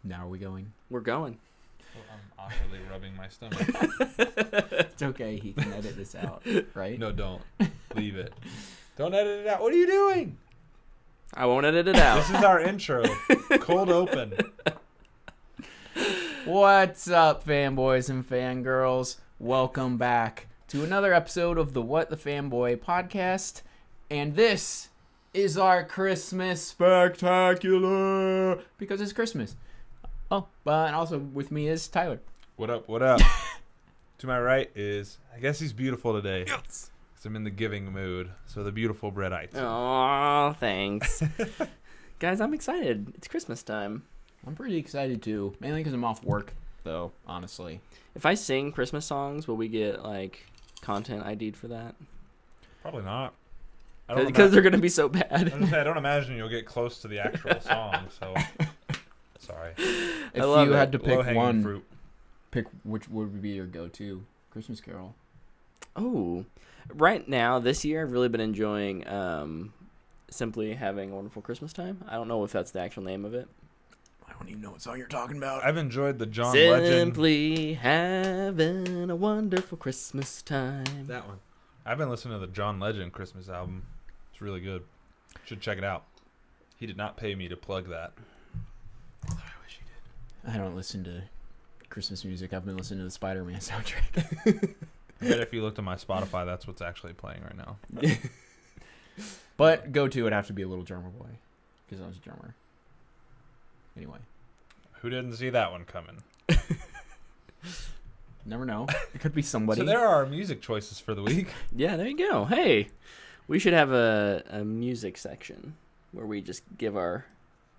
Now are we going? We're going. Well, I'm awkwardly rubbing my stomach. It's okay. He can edit this out, right? No, don't. Leave it. Don't edit it out. What are you doing? I won't edit it out. This is our intro. Cold open. What's up, fanboys and fangirls? Welcome back to another episode of the What the Fanboy podcast. And this is our Christmas Spectacular because it's Christmas. Oh, and also with me is Tyler. What up? What up? To my right is, I guess he's beautiful today. Yes. Because I'm in the giving mood. So the beautiful Brettite. Oh, thanks. Guys, I'm excited. It's Christmas time. I'm pretty excited too, mainly because I'm off work, though, honestly. If I sing Christmas songs, will we get, like, content ID'd for that? Probably not. Because they're going to be so bad. I don't imagine you'll get close to the actual song, so sorry. If love you it. had to pick Low-hanging one, fruit. pick which would be your go-to Christmas carol? Oh, right now, this year, I've really been enjoying Simply Having a Wonderful Christmas Time. I don't know if that's the actual name of it. I don't even know what song you're talking about. I've enjoyed the John Legend. Simply having a wonderful Christmas time. That one. I've been listening to the John Legend Christmas album. It's really good. Should check it out. He did not pay me to plug that. I wish he did. I don't listen to Christmas music. I've been listening to the Spider-Man soundtrack. I bet if you looked at my Spotify, that's what's actually playing right now. But go-to would have to be a Little Drummer Boy because I was a drummer. Anyway. Who didn't see that one coming? Never know. It could be somebody. So there are our music choices for the week. Yeah, there you go. Hey, we should have a music section where we just give our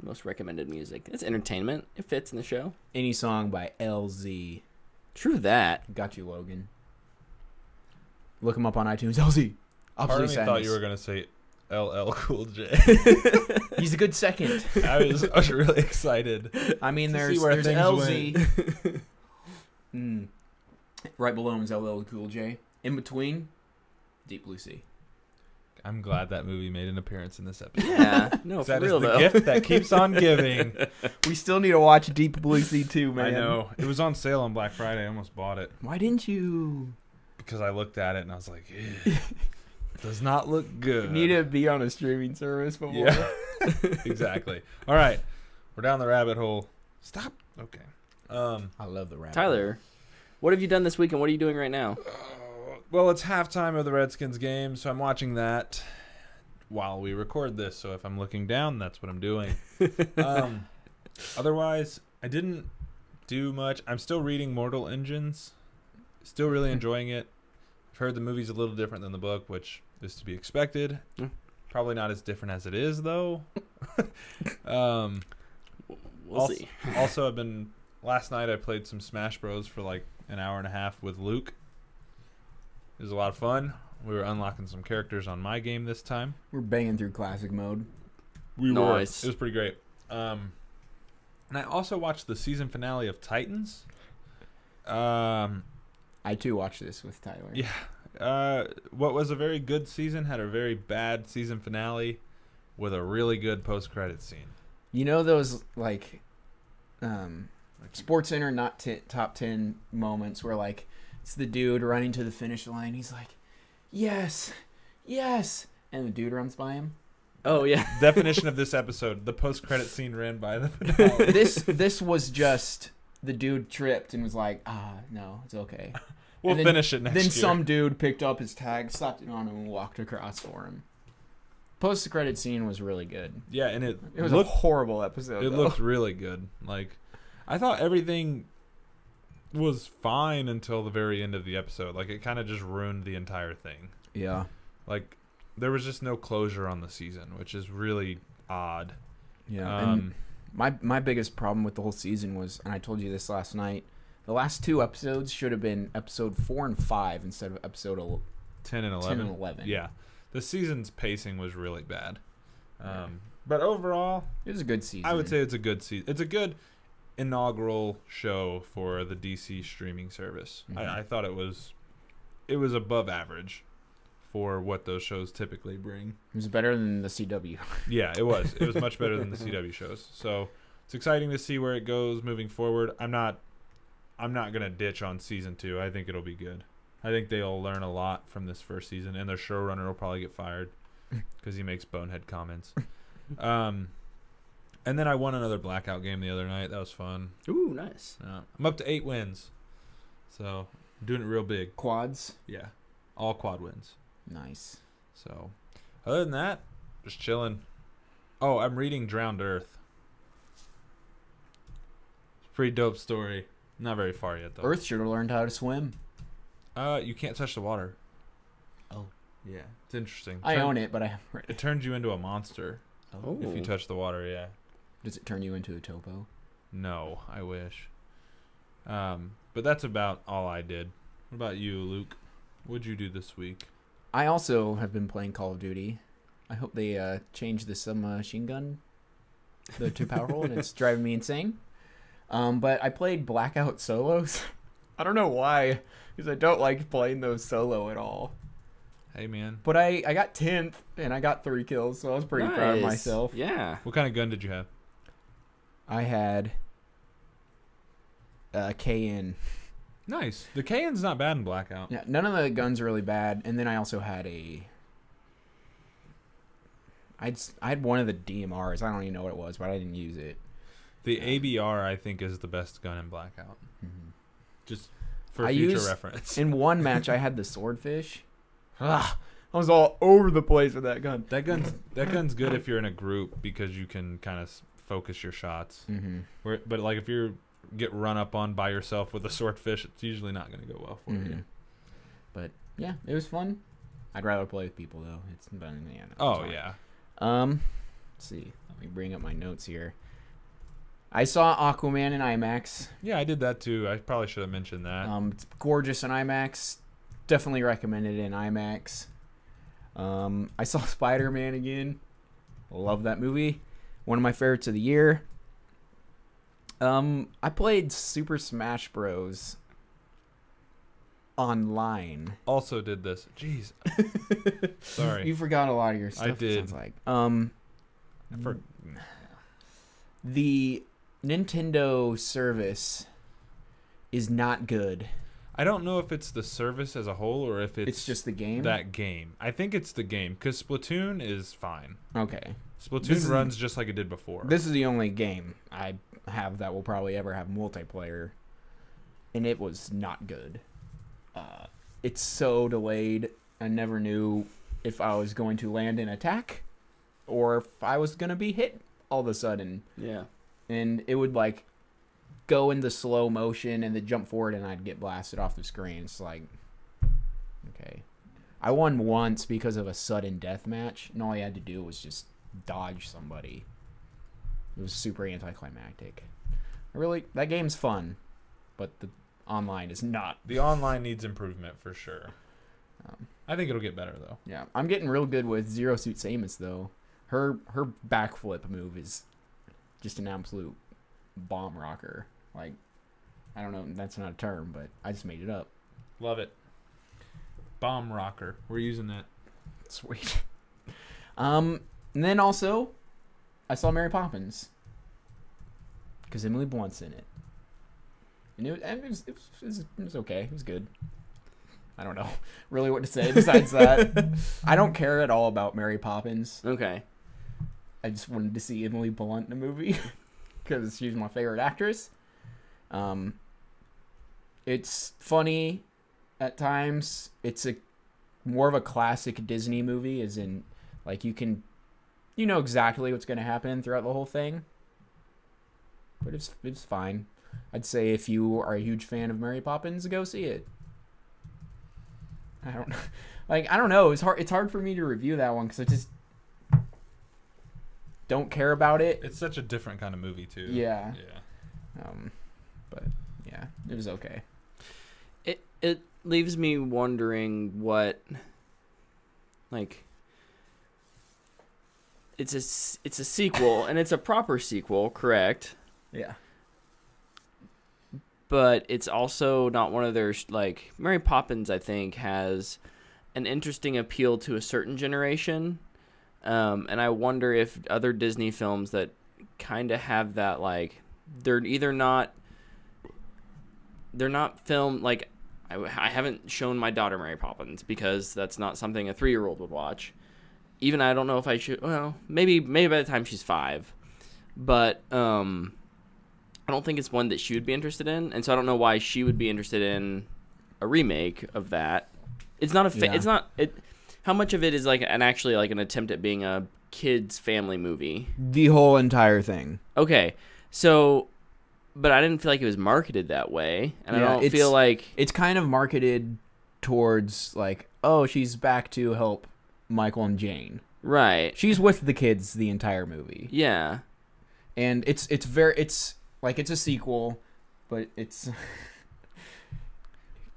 most recommended music. It's entertainment. It fits in the show. Any song by LZ. True that. Got you, Logan. Look him up on iTunes. LZ. Part of me Absolutely thought you were going to say LL Cool J. He's a good second. I was really excited. I mean, To there's see where things LZ. Right below him is LL Cool J. In between, Deep Blue Sea. I'm glad that movie made an appearance in this episode. Yeah, no, for That is real the though. gift that keeps on giving. We still need to watch Deep Blue Sea too, man. I know. It was on sale on Black Friday. I almost bought it Why didn't you? because I looked at it and I was like, "Ew, does not look good." You need to be on a streaming service before. Yeah, exactly. All right, we're down the rabbit hole. Stop. Okay. I love the rap. Tyler, what have you done this week and what are you doing right now? Well, it's halftime of the Redskins game, so I'm watching that while we record this. So if I'm looking down, that's what I'm doing. Otherwise, I didn't do much. I'm still reading Mortal Engines. Still really enjoying it. I've heard the movie's a little different than the book, which is to be expected. Probably not as different as it is, though. We'll see. Also, last night I played some Smash Bros. For like an hour and a half with Luke. It was a lot of fun. We were unlocking some characters on my game this time. We're banging through classic mode. We Nice. were. It was pretty great. And I also watched the season finale of Titans. I too watched this with Tyler. Yeah. What was a very good season had a very bad season finale with a really good post-credit scene. You know those like Sports Center not top 10 moments where like it's the dude running to the finish line. He's like, yes, yes, and the dude runs by him. Oh yeah. Definition of this episode: the post-credit scene ran by the finale. This was just the dude tripped and was like, no, it's okay. We'll And then- finish it next year. Then some dude picked up his tag, slapped it on him, and walked across for him. Post-credit scene was really good. Yeah, and It was a horrible episode. It though. looked really good. Like, I thought everything was fine until the very end of the episode. Like, it kind of just ruined the entire thing. Yeah. Like, there was just no closure on the season, which is really odd. Yeah. And my biggest problem with the whole season was, and I told you this last night, the last two episodes should have been episode 4 and 5 instead of episode 10 and 11. 10 and 11. Yeah. The season's pacing was really bad. But overall, It was a good season. I would say it's a good season. It's a good inaugural show for the DC streaming service. Mhm. I thought it was above average for what those shows typically bring. It was better than the CW. Yeah, it was. It was much better than the CW shows. So it's exciting to see where it goes moving forward. I'm not gonna ditch on season 2. I think it'll be good. I think they'll learn a lot from this first season, and their showrunner will probably get fired because he makes bonehead comments. And then I won another blackout game the other night. That was fun. Ooh, nice. I'm up to 8 wins, so I'm doing it real big. Quads? Yeah, all quad wins. Nice. So, other than that, just chilling. Oh, I'm reading Drowned Earth. It's a pretty dope story. Not very far yet, though. Earth should have learned how to swim. You can't touch the water. Oh. Yeah, it's interesting. I own it, but I haven't read It it. turns you into a monster Oh. if you touch the water, yeah. Does it turn you into a topo? No, I wish. But that's about all I did. What about you, Luke? What'd you do this week? I also have been playing Call of Duty. I hope they change the submachine gun. They're too powerful, and it's driving me insane. But I played Blackout solos. I don't know why, because I don't like playing those solo at all. Hey, man. But I got 10th, and I got 3 kills, so I was pretty proud of Nice. myself. Yeah. What kind of gun did you have? I had KN. Nice. The KN's not bad in Blackout. Yeah, none of the guns are really bad, and then I also had I had one of the DMRs. I don't even know what it was, but I didn't use it. The ABR, I think, is the best gun in Blackout. Mm-hmm. Just for I future used- reference. In one match, I had the swordfish. I was all over the place with that gun. That gun's good if you're in a group because you can kind of focus your shots. Mm-hmm. But like if you get run up on by yourself with a swordfish, it's usually not going to go well for you. But yeah, it was fun. I'd rather play with people though. It's fun. Yeah. No, Oh it's yeah. fine. Let's see. Let me bring up my notes here. I saw Aquaman in IMAX. Yeah, I did that too. I probably should have mentioned that. It's gorgeous in IMAX. Definitely recommend it in IMAX. I saw Spider-Man again. Love that movie. One of my favorites of the year. I played Super Smash Bros. Online. Also did this. Jeez. Sorry. You forgot a lot of your stuff. I It did. sounds like. The Nintendo service is not good. I don't know if it's the service as a whole or if It's just the game. that game. I think it's the game because Splatoon is fine. Okay. Splatoon runs just like it did before. This is the only game I have that will probably ever have multiplayer, and it was not good. It's so delayed. I never knew if I was going to land an attack or if I was going to be hit all of a sudden. Yeah. And it would like go into slow motion and then jump forward and I'd get blasted off the screen. It's like, okay. I won once because of a sudden death match, and all I had to do was just dodge somebody. It was super anticlimactic. That game's fun, but the online is not. The online needs improvement for sure. I think it'll get better though. Yeah, I'm getting real good with Zero Suit Samus though. Her backflip move is just an absolute bomb rocker. Like, I don't know, that's not a term, but I just made it up. Love it. Bomb rocker. We're using that. Sweet. And then also, I saw Mary Poppins because Emily Blunt's in it, and it was okay. It was good. I don't know really what to say besides that. I don't care at all about Mary Poppins. Okay. I just wanted to see Emily Blunt in a movie because she's my favorite actress. It's funny at times. It's more of a classic Disney movie, as in, like, you know exactly what's going to happen throughout the whole thing. But it's fine. I'd say if you are a huge fan of Mary Poppins, go see it. I don't know. It's hard for me to review that one because I just don't care about it. It's such a different kind of movie too. Yeah. Yeah. But yeah, it was okay. It leaves me wondering what, like, it's a sequel and it's a proper sequel, correct? Yeah. But it's also not one of their, like, Mary Poppins, I think, has an interesting appeal to a certain generation. And I wonder if other Disney films that kind of have that, like, they're not filmed, like, I haven't shown my daughter Mary Poppins because that's not something a 3-year-old would watch. Even I don't know if I should, well, maybe by the time she's 5. But I don't think it's one that she would be interested in, and so I don't know why she would be interested in a remake of that. It's not how much of it is like actually like an attempt at being a kids family movie? The whole entire thing. Okay. So, but I didn't feel like it was marketed that way, and I don't feel like it's kind of marketed towards like, oh, she's back to help Michael and Jane. Right. She's with the kids the entire movie. Yeah. And it's like it's a sequel, but it's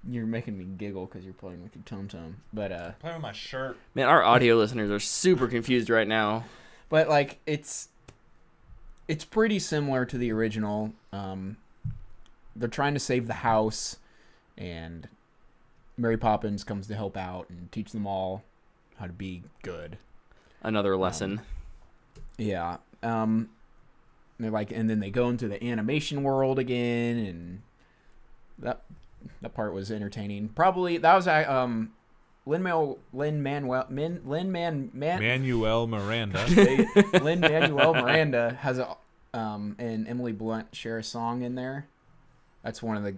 you're making me giggle because you're playing with your tum-tum. But playing with my shirt. Man, our audio listeners are super confused right now. But like it's pretty similar to the original. They're trying to save the house, and Mary Poppins comes to help out and teach them all how to be good. Another lesson. Yeah. They're like, and then they go into the animation world again, and that part was entertaining. Probably that was Lin-Manuel Miranda. Lin-Manuel Miranda has and Emily Blunt share a song in there. That's one of the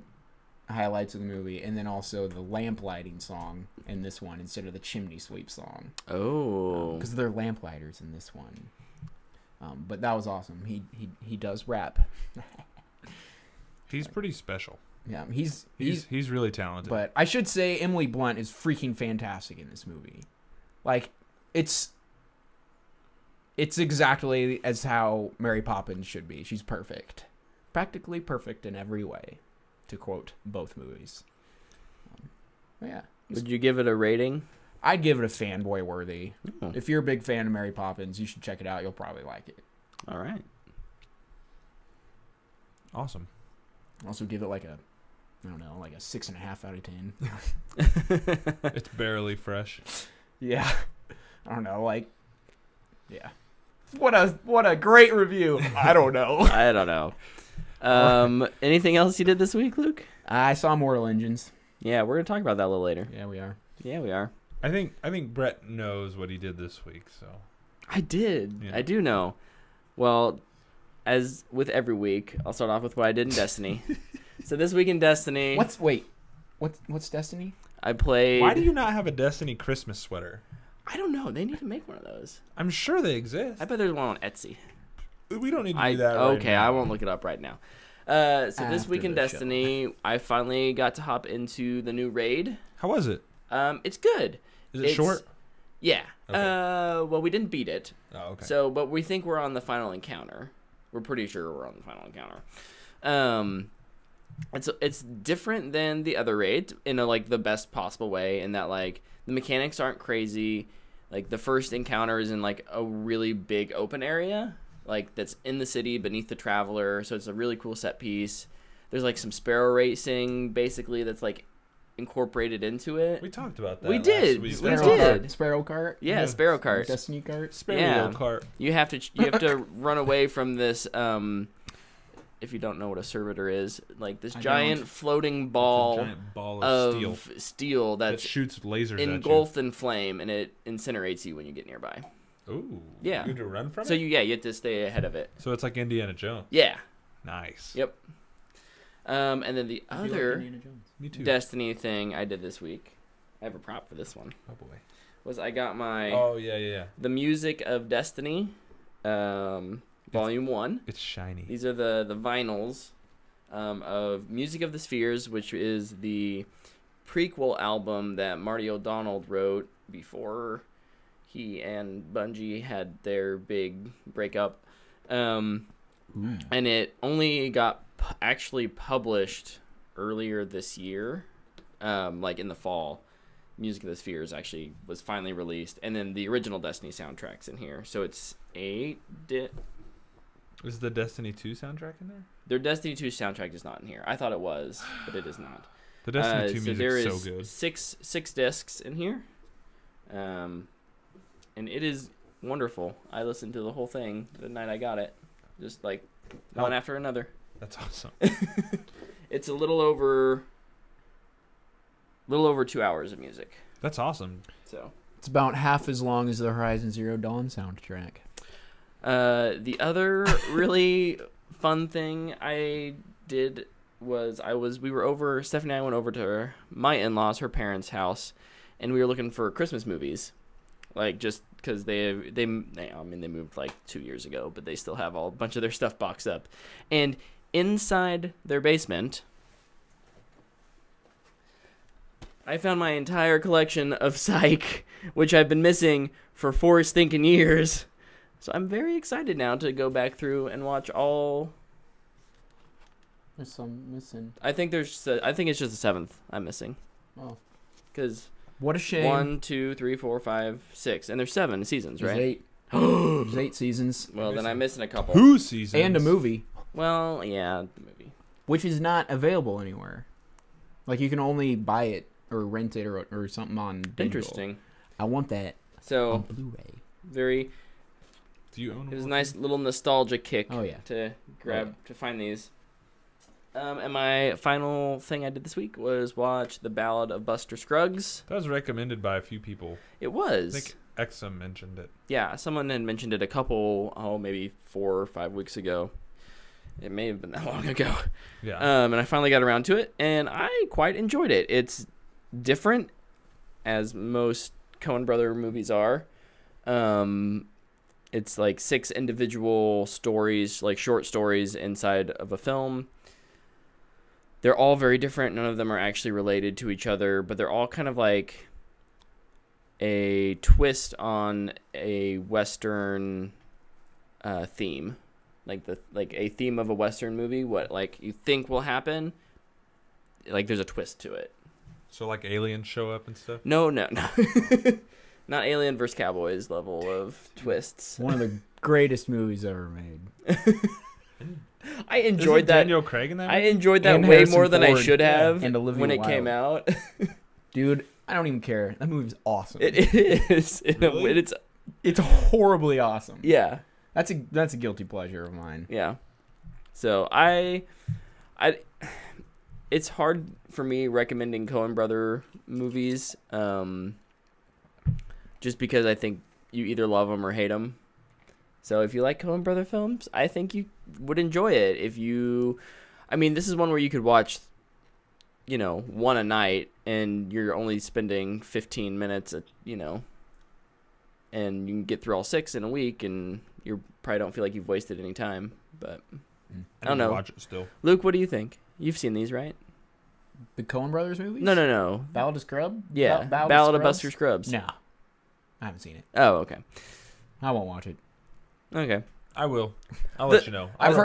highlights of the movie, and then also the lamp lighting song in this one instead of the chimney sweep song. Oh, because they're lamp lighters in this one. But that was awesome. He does rap. He's pretty special. Yeah, he's really talented. But I should say Emily Blunt is freaking fantastic in this movie. Like, it's exactly as how Mary Poppins should be. She's perfect. Practically perfect in every way, to quote both movies. Yeah. Would you give it a rating? I'd give it a fanboy worthy. Oh. If you're a big fan of Mary Poppins, you should check it out. You'll probably like it. All right. Awesome. Also give it like a 6.5 out of 10. It's barely fresh. Yeah. I don't know, like, yeah. What a great review. I don't know. I don't know. Anything else you did this week, Luke? I saw Mortal Engines. Yeah, we're gonna talk about that a little later. Yeah, we are. Yeah, we are. I think Brett knows what he did this week, so. I did. Yeah. I do know. Well, as with every week, I'll start off with what I did in Destiny. So this week in Destiny... What's Destiny? I played... Why do you not have a Destiny Christmas sweater? I don't know. They need to make one of those. I'm sure they exist. I bet there's one on Etsy. We don't need to do that Okay, now. I won't look it up right now. So this After week in the Destiny, I finally got to hop into the new raid. How was it? It's good. Is it short? Yeah. Okay. Well, we didn't beat it. Oh, okay. So, but we think we're on the final encounter. We're pretty sure we're on the final encounter. It's different than the other raids in the best possible way, in that like the mechanics aren't crazy. Like the first encounter is in like a really big open area, like that's in the city beneath the Traveler. So it's a really cool set piece. There's like some sparrow racing basically that's like incorporated into it. We talked about that. We last did. week. We did. Sparrow Cart? Yeah, Sparrow Cart. Destiny Cart? Sparrow Cart. You have to run away from this. If you don't know what a servitor is, like this giant floating ball, of steel that that's shoots lasers engulfed in flame, and it incinerates you when you get nearby. Ooh. Yeah. You have to run from it? So you have to stay ahead of it. So it's like Indiana Jones. Yeah. Nice. Yep. And then the other Me too. Destiny thing I did this week, I have a prop for this one. Oh boy. Was I got my the music of Destiny, Volume 1. It's shiny. These are the vinyls of Music of the Spheres, which is the prequel album that Marty O'Donnell wrote before he and Bungie had their big breakup. And it only got actually published earlier this year, like in the fall. Music of the Spheres actually was finally released, and then the original Destiny soundtrack's in here. So it's Is the Destiny 2 soundtrack in there? Their Destiny 2 soundtrack is not in here. I thought it was, but it is not. The Destiny 2 music there is is so good. Six discs in here, and it is wonderful. I listened to the whole thing the night I got it. just like one after another. That's awesome. It's a little over 2 hours of music. That's awesome. So It's about half as long as the Horizon Zero Dawn soundtrack. the other really fun thing I did was Stephanie and I went over to my in-laws, her parents' house, and we were looking for Christmas movies, like just because they moved like 2 years ago, but they still have a bunch of their stuff boxed up, and inside their basement, I found my entire collection of Psych, which I've been missing for 4 stinking years. So I'm very excited now to go back through and watch all. There's some missing. I think it's just the 7th I'm missing. Oh. Because What a shame. 1, 2, 3, 4, 5, 6, and there's 7 seasons, There's right? 8. There's 8 seasons. Well, then I'm missing a couple. 2 seasons. And a movie, Well, yeah, the movie. which is not available anywhere. Like, you can only buy it or rent it or something on digital. Interesting. I want that on So Blu-ray. very. Do you own It was a one? nice little nostalgia kick. Oh, yeah. To to find these. And my final thing I did this week was watch The Ballad of Buster Scruggs. That was recommended by a few people. It I was. think Exum mentioned it. Yeah, someone had mentioned it maybe 4 or 5 weeks ago. It may have been that long ago. Yeah. And I finally got around to it, and I quite enjoyed it. It's different, as most Coen brother movies are. It's like 6 individual stories, like short stories inside of a film. They're all very different. None of them are actually related to each other, but they're all kind of like a twist on a Western theme, like a theme of a Western movie. What like you think will happen, like there's a twist to it. So like aliens show up and stuff? No. Not Alien vs. Cowboys level of twists. One of the greatest movies ever made. I enjoyed Isn't that. Daniel Craig in that I movie? enjoyed that And way Harrison more than I Ford, should have and Olivia when it Wilde. came out. Dude, I don't even care. That movie's awesome. It is. Really? It's horribly awesome. Yeah. That's a guilty pleasure of mine. Yeah. So it's hard for me recommending Coen brother movies, just because I think you either love them or hate them. So if you like Coen brother films, I think you would enjoy it. This is one where you could watch, one a night, and you're only spending 15 minutes, and you can get through all 6 in a week, and you probably don't feel like you've wasted any time. But I don't need to know. watch it still. Luke, what do you think? You've seen these, right? The Coen Brothers movies? No. Ballad of Scrub? Yeah, Ballad of Buster Scrubs. No. I haven't seen it. Oh, okay. I won't watch it. Okay. I will. I'll let you know. I've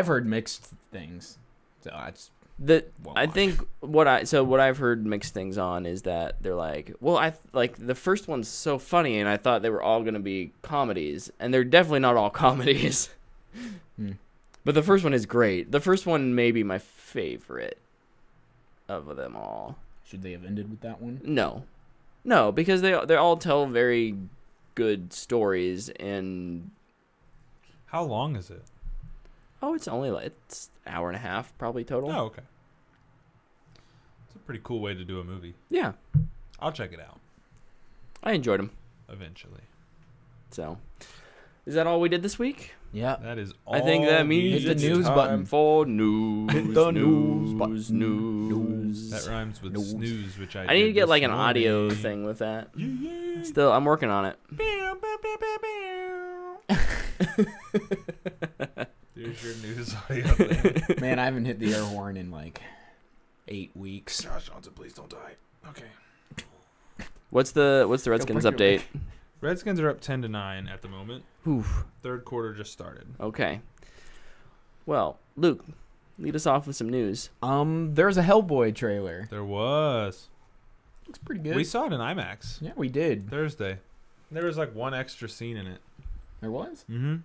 heard mixed things. So I just won't I watch. think what I've heard mixed things on is that they're like, well, the first one's so funny, and I thought they were all going to be comedies, and they're definitely not all comedies. But the first one is great. The first one may be my favorite of them all. Should they have ended with that one? No, because they all tell very good stories, and How long is it? it's only it's an hour and a half probably total. Oh, okay. It's a pretty cool way to do a movie. Yeah, I'll check it out I enjoyed them. eventually. So, is that all we did this week? Yeah. That is all. I think that means Hit the it's news time button. for news. Hit the news button. News. That rhymes with News. snooze, which I I need did to get this like an audio morning. thing with that. Yeah. Still, I'm working on it. There's your news audio there. Man, I haven't hit the air horn in like 8 weeks. Josh Johnson, please don't die. Okay. What's the Redskins break your update? Redskins are up 10-9 at the moment. Oof. Third quarter just started. Okay. Well, Luke, lead us off with some news. There's a Hellboy trailer. There was. Looks pretty good. We saw it in IMAX Yeah, we did. Thursday. There was like one extra scene in it. There was? Mm-hmm.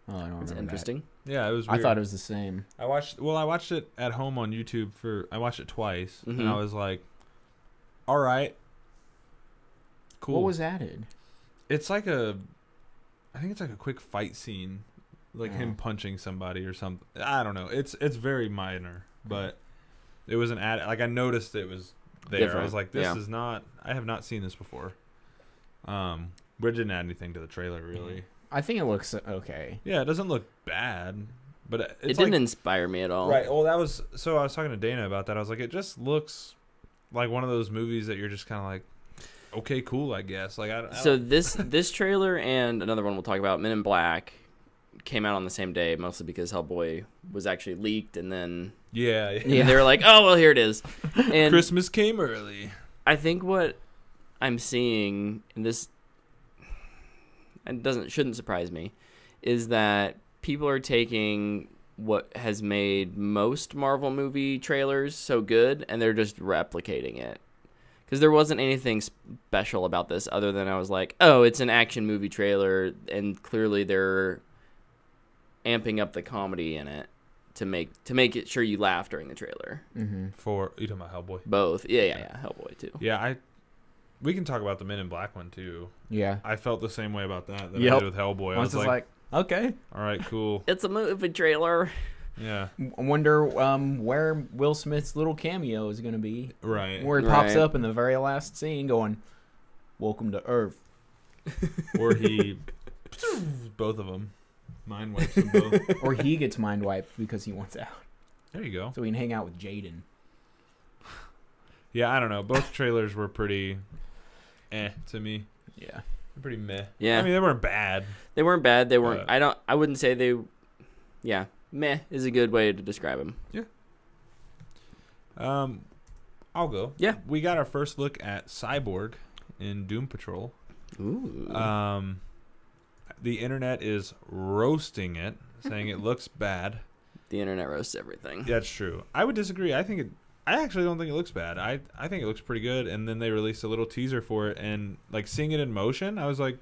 Oh, I don't remember That's that. interesting. Yeah, it was I weird. thought it was the same. I watched it at home on YouTube I watched it twice, and Mhm. I was like, all right. Cool. What was added? It's like a I think it's like a quick fight scene, like Oh. him punching somebody or something. I don't know. It's very minor, but it was an ad. Like I noticed it was there. I Different. was like, this Yeah. is not. I have not seen this before. We didn't add anything to the trailer really. I think it looks okay. Yeah, it doesn't look bad, but It it's didn't like, inspire me at all. right. Well, that was so. I was talking to Dana about that. I was like, it just looks like one of those movies that you're just kind of like, okay, cool, I guess. Like I So don't- this trailer and another one we'll talk about, Men in Black, came out on the same day, mostly because Hellboy was actually leaked, and then yeah, and they were like, oh well, here it is. And Christmas came early. I think what I'm seeing, and this shouldn't surprise me, is that people are taking what has made most Marvel movie trailers so good, and they're just replicating it. Because there wasn't anything special about this other than I was like, oh, it's an action movie trailer, and clearly they're amping up the comedy in it to make it sure you laugh during the trailer. Mm-hmm. For you talking about Hellboy? Both, yeah, Hellboy too. Yeah, we can talk about the Men in Black one too. Yeah. I felt the same way about that I Yep. did with Hellboy. I Once was it's like, okay. all right, cool. It's a movie trailer. Yeah, I wonder where Will Smith's little cameo is going to be. right. Where he pops Right. up in the very last scene going, "Welcome to Earth." Or he, both of them, mind wipes them both. Or he gets mind wiped because he wants out. There you go. So he can hang out with Jaden. Yeah, I don't know. Both trailers were pretty, to me. Yeah. Pretty meh. Yeah. I mean, they weren't bad. They weren't bad. They weren't. But- I wouldn't say they. Yeah, meh is a good way to describe them. I'll go. Yeah. We got our first look at Cyborg in Doom Patrol. Ooh. The internet is roasting it, saying it looks bad. The internet roasts everything. That's true. I would disagree. I actually don't think it looks bad. I think it looks pretty good. And then they released a little teaser for it, and like seeing it in motion, I was like,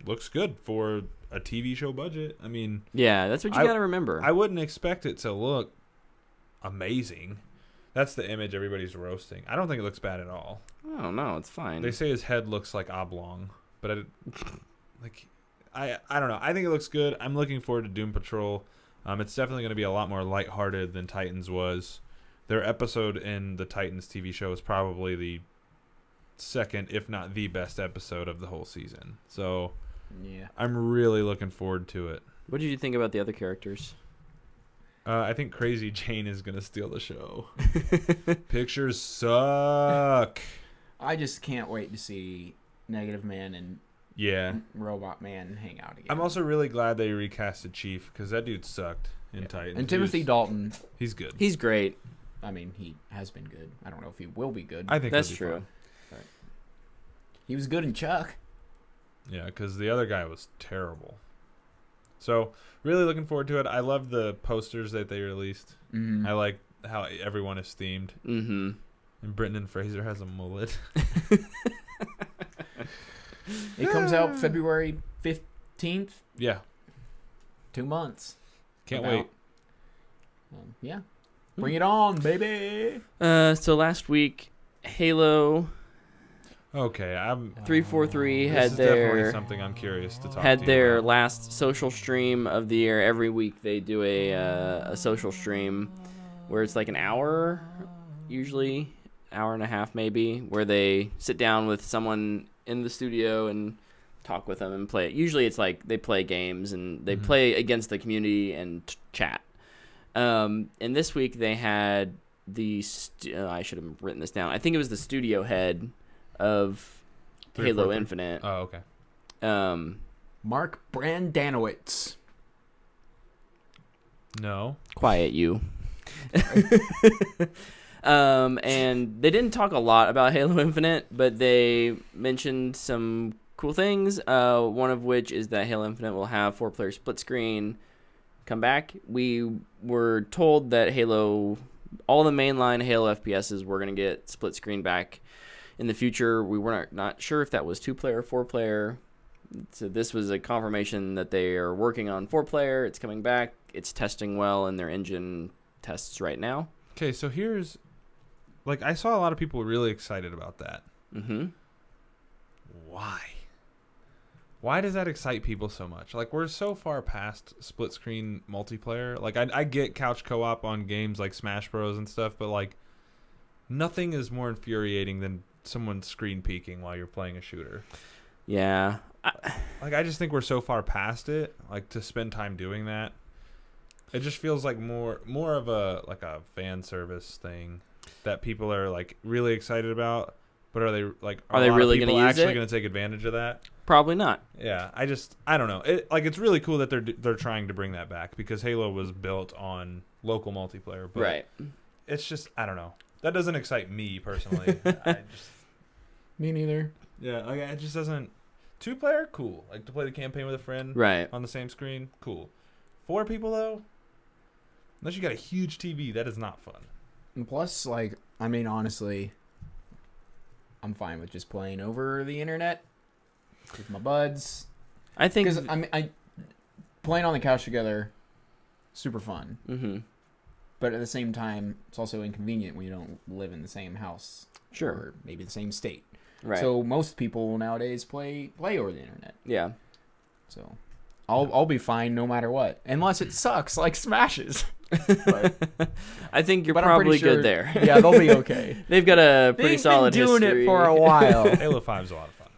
looks good for a TV show budget. I mean, Yeah, that's what you got to remember. I wouldn't expect it to look amazing. That's the image everybody's roasting. I don't think it looks bad at all. Oh no, it's fine. They say his head looks like oblong, but I don't know. I think it looks good. I'm looking forward to Doom Patrol. It's definitely going to be a lot more lighthearted than Titans was. Their episode in the Titans TV show is probably the second, if not the best episode of the whole season. So Yeah. I'm really looking forward to it. What did you think about the other characters? I think Crazy Jane is going to steal the show. Pictures suck. I just can't wait to see Negative Man and Yeah. Robot Man hang out again. I'm also really glad they recasted Chief because that dude sucked in Titans. And Timothy He was- Dalton, He's good. He's great. I mean, he has been good. I don't know if he will be good. I think That's he'll be true. fine. He was good in Chuck. Yeah, because the other guy was terrible. So, really looking forward to it. I love the posters that they released. Mm-hmm. I like how everyone is themed. Mm-hmm. And Brendan Fraser has a mullet. It comes out February 15th. Yeah, 2 months. can't About. wait. Yeah. Bring it on, baby. So last week, Halo Okay, I'm. 343 This had is definitely their something I'm curious to talk had to you their about. last social stream of the year. Every week they do a social stream where it's like an hour, usually hour and a half maybe, where they sit down with someone in the studio and talk with them and play. Usually it's like they play games and they play against the community and chat. And this week they had I should have written this down. I think it was the studio head of Halo 343. Infinite. Oh, okay. Mark Brandanowitz. No. Quiet you. And they didn't talk a lot about Halo Infinite, but they mentioned some cool things. One of which is that Halo Infinite will have 4-player split screen come back. We were told that all the mainline Halo FPSs were going to get split screen back in the future. We were not sure if that was 2-player or 4-player. So this was a confirmation that they are working on 4-player. It's coming back. It's testing well in their engine tests right now. Okay, so here's, like, I saw a lot of people really excited about that. Mm-hmm. Why? Why does that excite people so much? Like, we're so far past split screen multiplayer. Like, I get couch co-op on games like Smash Bros. And stuff, but like, nothing is more infuriating than someone screen peeking while you're playing a shooter. Yeah. I just think we're so far past it. Like, to spend time doing that, it just feels like more of a fan service thing that people are like really excited about. But are they really going to use actually it? going to take advantage of that? Probably not. Yeah, I don't know. It's really cool that they're trying to bring that back because Halo was built on local multiplayer. But Right. It's just, I don't know. That doesn't excite me personally. Me neither. Yeah, like, it just doesn't. 2-player, cool. Like, to play the campaign with a friend, Right. on the same screen, cool. 4 people though, unless you got a huge TV, that is not fun. And plus, like, I mean, honestly, I'm fine with just playing over the internet with my buds. I think Because I playing on the couch together, super fun. Mm-hmm. But at the same time, it's also inconvenient when you don't live in the same house. Sure. Or maybe the same state. Right. So most people nowadays play over the internet. Yeah. So I'll be fine no matter what, unless it sucks like Smashes. But I think you're I'm pretty probably sure- good there. Yeah, they'll be okay. They've got a pretty They've solid been doing history. it for a while. Halo 5 is a lot of fun.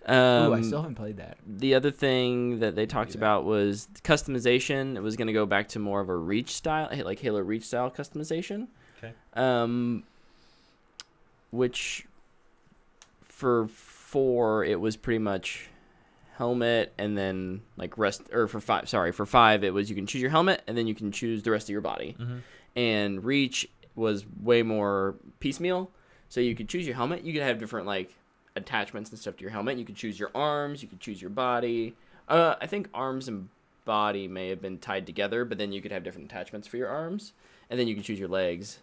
Ooh, I still haven't played that. The other thing that they talked about was customization. It was going to go back to more of a Reach style, like Halo Reach style customization. Okay. Which for 4 it was pretty much helmet and then like for 5 it was you can choose your helmet and then you can choose the rest of your body. Mm-hmm. And Reach was way more piecemeal, so you could choose your helmet. You could have different like attachments and stuff to your helmet. You could choose your arms, you could choose your body. I think arms and body may have been tied together, but then you could have different attachments for your arms, and then you can choose your legs.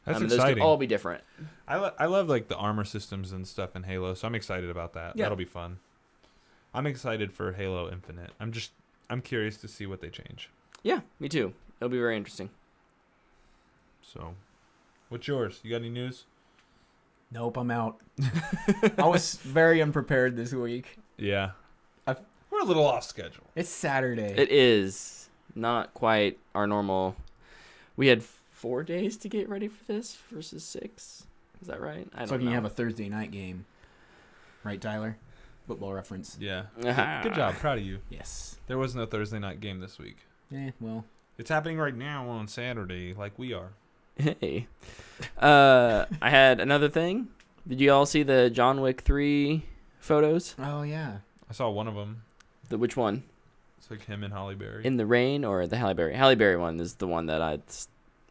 That's Those exciting. could all be different. I love like the armor systems and stuff in Halo, so I'm excited about that. Yeah. That'll be fun. I'm excited for Halo Infinite. I'm curious to see what they change. Yeah, me too. It'll be very interesting. So, what's yours? You got any news? Nope, I'm out. I was very unprepared this week. Yeah. We're a little off schedule. It's Saturday. It is not quite our normal. We had 4 days to get ready for this versus 6. Is that right? I It's don't like know. you have a Thursday night game. Right, Tyler? Football reference. Yeah. Good job. Proud of you. Yes. There was no Thursday night game this week. Well. It's happening right now on Saturday, like we are. Hey. I had another thing. Did you all see the John Wick 3 photos? Oh, yeah. I saw one of them. Which one? It's like him and Halle Berry. In the Rain or the Halle Berry? Halle Berry one is the one that's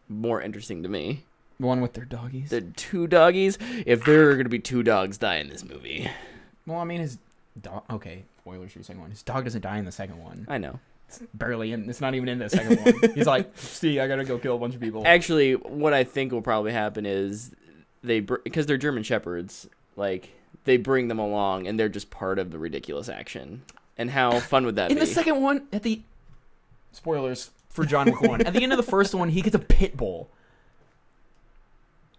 more interesting to me. The one with their doggies? The 2 doggies? If there are going to be 2 dogs die in this movie. Well, I mean, his dog... Okay, spoilers for the second one. His dog doesn't die in the second one. I know. It's barely in... It's not even in the second one. He's like, see, I gotta go kill a bunch of people. Actually, what I think will probably happen is because they're German Shepherds, like, they bring them along and they're just part of the ridiculous action. And how fun would that be? In the second one, at the... Spoilers for John Wick 1. At the end of the first one, he gets a pit bull.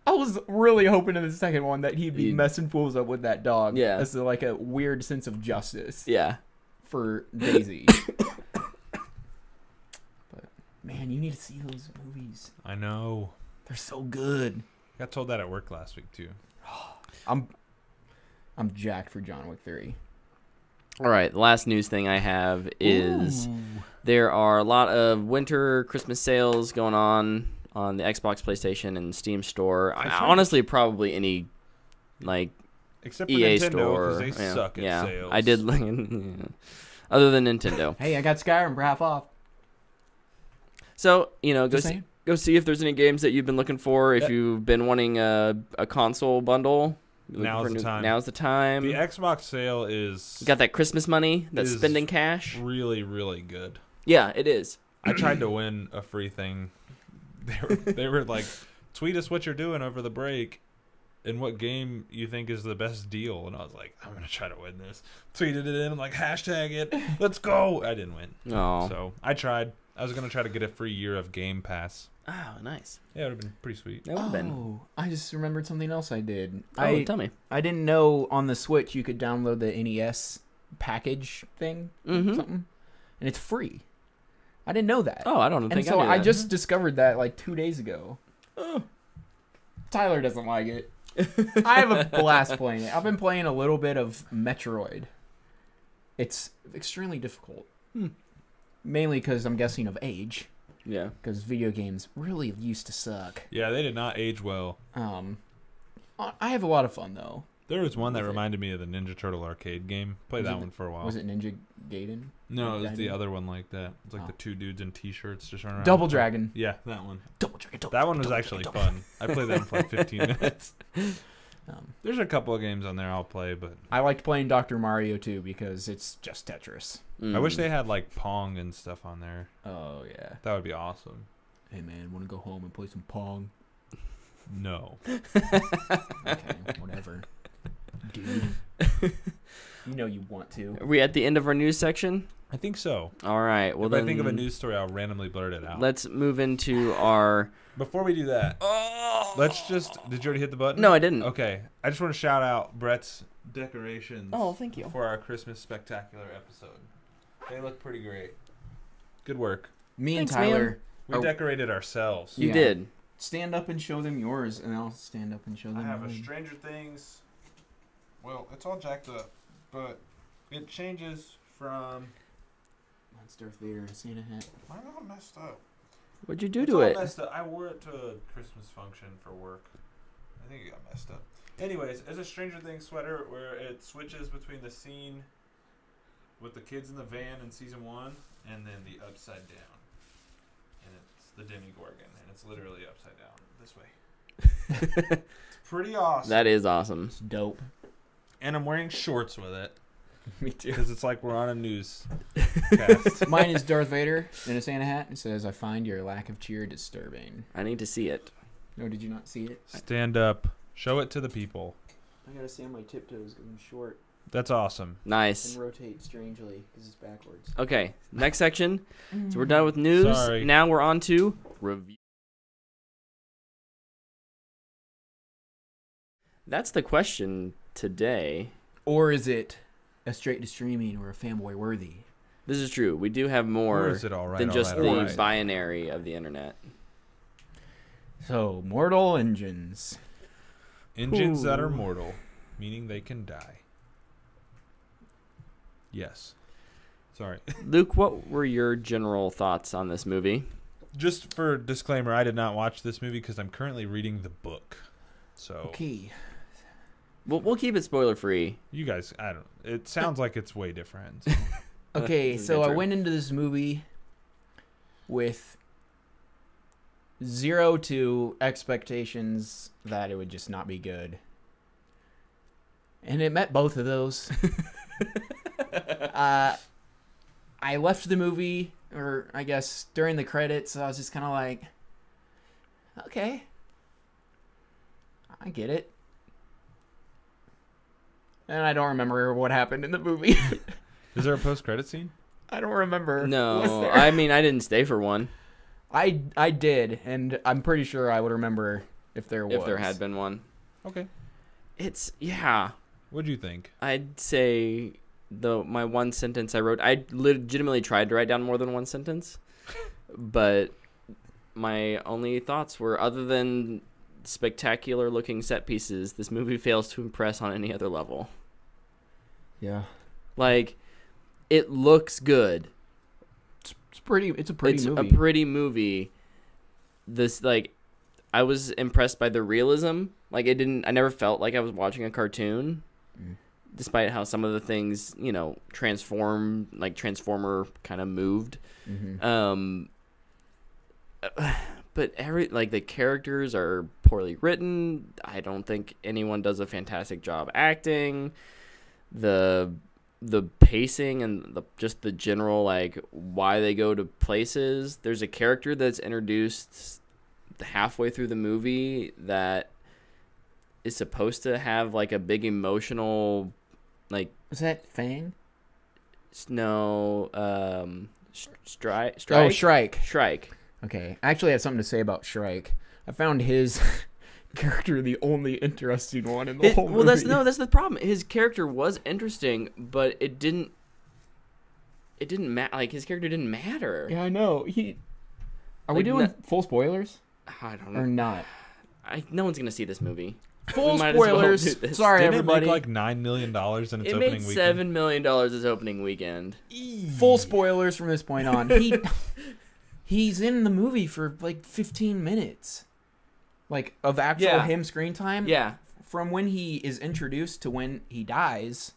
I was really hoping in the second one that he'd be messing fools up with that dog. Yeah. As like a weird sense of justice. Yeah. For Daisy. But, man, you need to see those movies. I know. They're so good. I got told that at work last week too. I'm jacked for John Wick 3. All right, the last news thing I have is there are a lot of winter Christmas sales going on the Xbox, PlayStation, and Steam store. Honestly, probably any like except for EA Nintendo store. because they suck at sales. I did. Other than Nintendo. Hey, I got Skyrim for half off. So go see if there's any games that you've been looking for. If you've been wanting a console bundle. Now's the time. Now's the time. The Xbox sale is... You got that Christmas money, that spending cash. Really, really good. Yeah, it is. I tried to win a free thing. They were like, tweet us what you're doing over the break and what game you think is the best deal. And I was like, I'm going to try to win this. Tweeted it in. I'm like, hashtag it. Let's go. I didn't win. Oh. So I tried. I was going to try to get a free year of Game Pass. Oh, nice. Yeah, it would have been pretty sweet. That would have been. Oh, I just remembered something else I did. Oh, tell me. I didn't know on the Switch you could download the NES package thing, Mhm. something, and it's free. I didn't know that. Oh, I don't and think so I knew I that. just discovered that like 2 days ago. Tyler doesn't like it. I have a blast playing it. I've been playing a little bit of Metroid. It's extremely difficult. Mainly because I'm guessing of age. Yeah. Because video games really used to suck. Yeah, they did not age well. I have a lot of fun though. There was one that reminded me of the Ninja Turtle arcade game. Played that one for a while. Was it Ninja Gaiden? No, it was the other one like that. It's like the two dudes in t-shirts just running around. Double Dragon. Yeah, that one. Double Dragon. That one was actually fun. I played that one for like 15 minutes. There's a couple of games on there I'll play, but I liked playing Dr. Mario too because it's just Tetris. I wish they had like Pong and stuff on there. Oh yeah. That would be awesome. Hey man, want to go home and play some Pong? No. Okay, whatever. Dude. You know you want to. Are we at the end of our news section? I think so. All right. Well, if then I think of a news story, I'll randomly blurt it out. let's move into our. Before we do that, let's just. Did you already hit the button? No, I didn't. Okay. I just want to shout out Brett's decorations. Oh, thank you. For our Christmas Spectacular episode. They look pretty great. Good work. Me and Thanks, Tyler. We decorated ourselves. You Yeah. did. Stand up and show them yours, and I'll stand up and show them I have mine. a Stranger Things. Well, it's all jacked up, but it changes from. Mine's Darth Vader and Santa hat. Mine all messed up. What'd you do It's to all it? messed up. I wore it to a Christmas function for work. I think it got messed up. Anyways, it's a Stranger Things sweater where it switches between the scene with the kids in the van in season 1 and then the upside down. And it's the Demogorgon, and it's literally upside down this way. It's pretty awesome. That is awesome. It's dope. And I'm wearing shorts with it Me too. because it's like we're on a news cast. Mine is Darth Vader in a Santa hat. It says, "I find your lack of cheer disturbing." I need to see it. No, did you not see it? Stand up. Show it to the people. I gotta stand my tiptoes because I'm short That's awesome. Nice. and rotate strangely because it's backwards. Okay, next section. So we're done with news. Sorry. Now we're on to review. That's the question today. Or is it a straight to streaming or a fanboy worthy? This is true. We do have Or more is it all right? than all just right, the all right? binary of the internet. So, Mortal Engines. Engines that are Ooh. mortal, meaning they can die. Yes. Sorry. Luke, what were your general thoughts on this movie? Just for disclaimer, I did not watch this movie because I'm currently reading the book. So Okay. We'll keep it spoiler free. you guys, I don't. It sounds like it's way different. So. Okay, This is so I true. went into this movie with 0 to expectations that it would just not be good. And it met both of those. I left the movie, or I guess during the credits, I was just kind of like, okay, I get it. And I don't remember what happened in the movie. Is there a post-credit scene? I don't remember. Was No, there? I mean, I didn't stay for one. I did, and I'm pretty sure I would remember if there was. If there had been one. Okay. It's, yeah. What'd you think? I'd say my one sentence I wrote, I legitimately tried to write down more than one sentence, but my only thoughts were, other than spectacular looking set pieces, this movie fails to impress on any other level. Yeah. Like, it looks good. It's a pretty It's movie. a pretty movie. This, like, I was impressed by the realism. Like, I never felt like I was watching a cartoon. Despite how some of the things, transformer kind of moved. Mm-hmm. But the characters are poorly written. I don't think anyone does a fantastic job acting. The pacing and just the general, like, why they go to places. There's a character that's introduced halfway through the movie that is supposed to have, like, a big emotional, like, Was that Fang? no, Strike. Oh, Shrike. Shrike. Okay, I actually have something to say about Shrike. I found his character the only interesting one in the whole movie. Well, that's the problem. His character was interesting, but it didn't matter. Like, his character didn't matter. Yeah, I know. Are we doing full spoilers? I don't Or know. not? No one's gonna see this movie. Full We might as well spoilers. do this. Sorry, Didn't everybody. it make like $9 million in its It opening made weekend? $7 million its opening weekend. Full spoilers from this point on. He's in the movie for like 15 minutes, like of actual him screen time. Yeah. From when he is introduced to when he dies,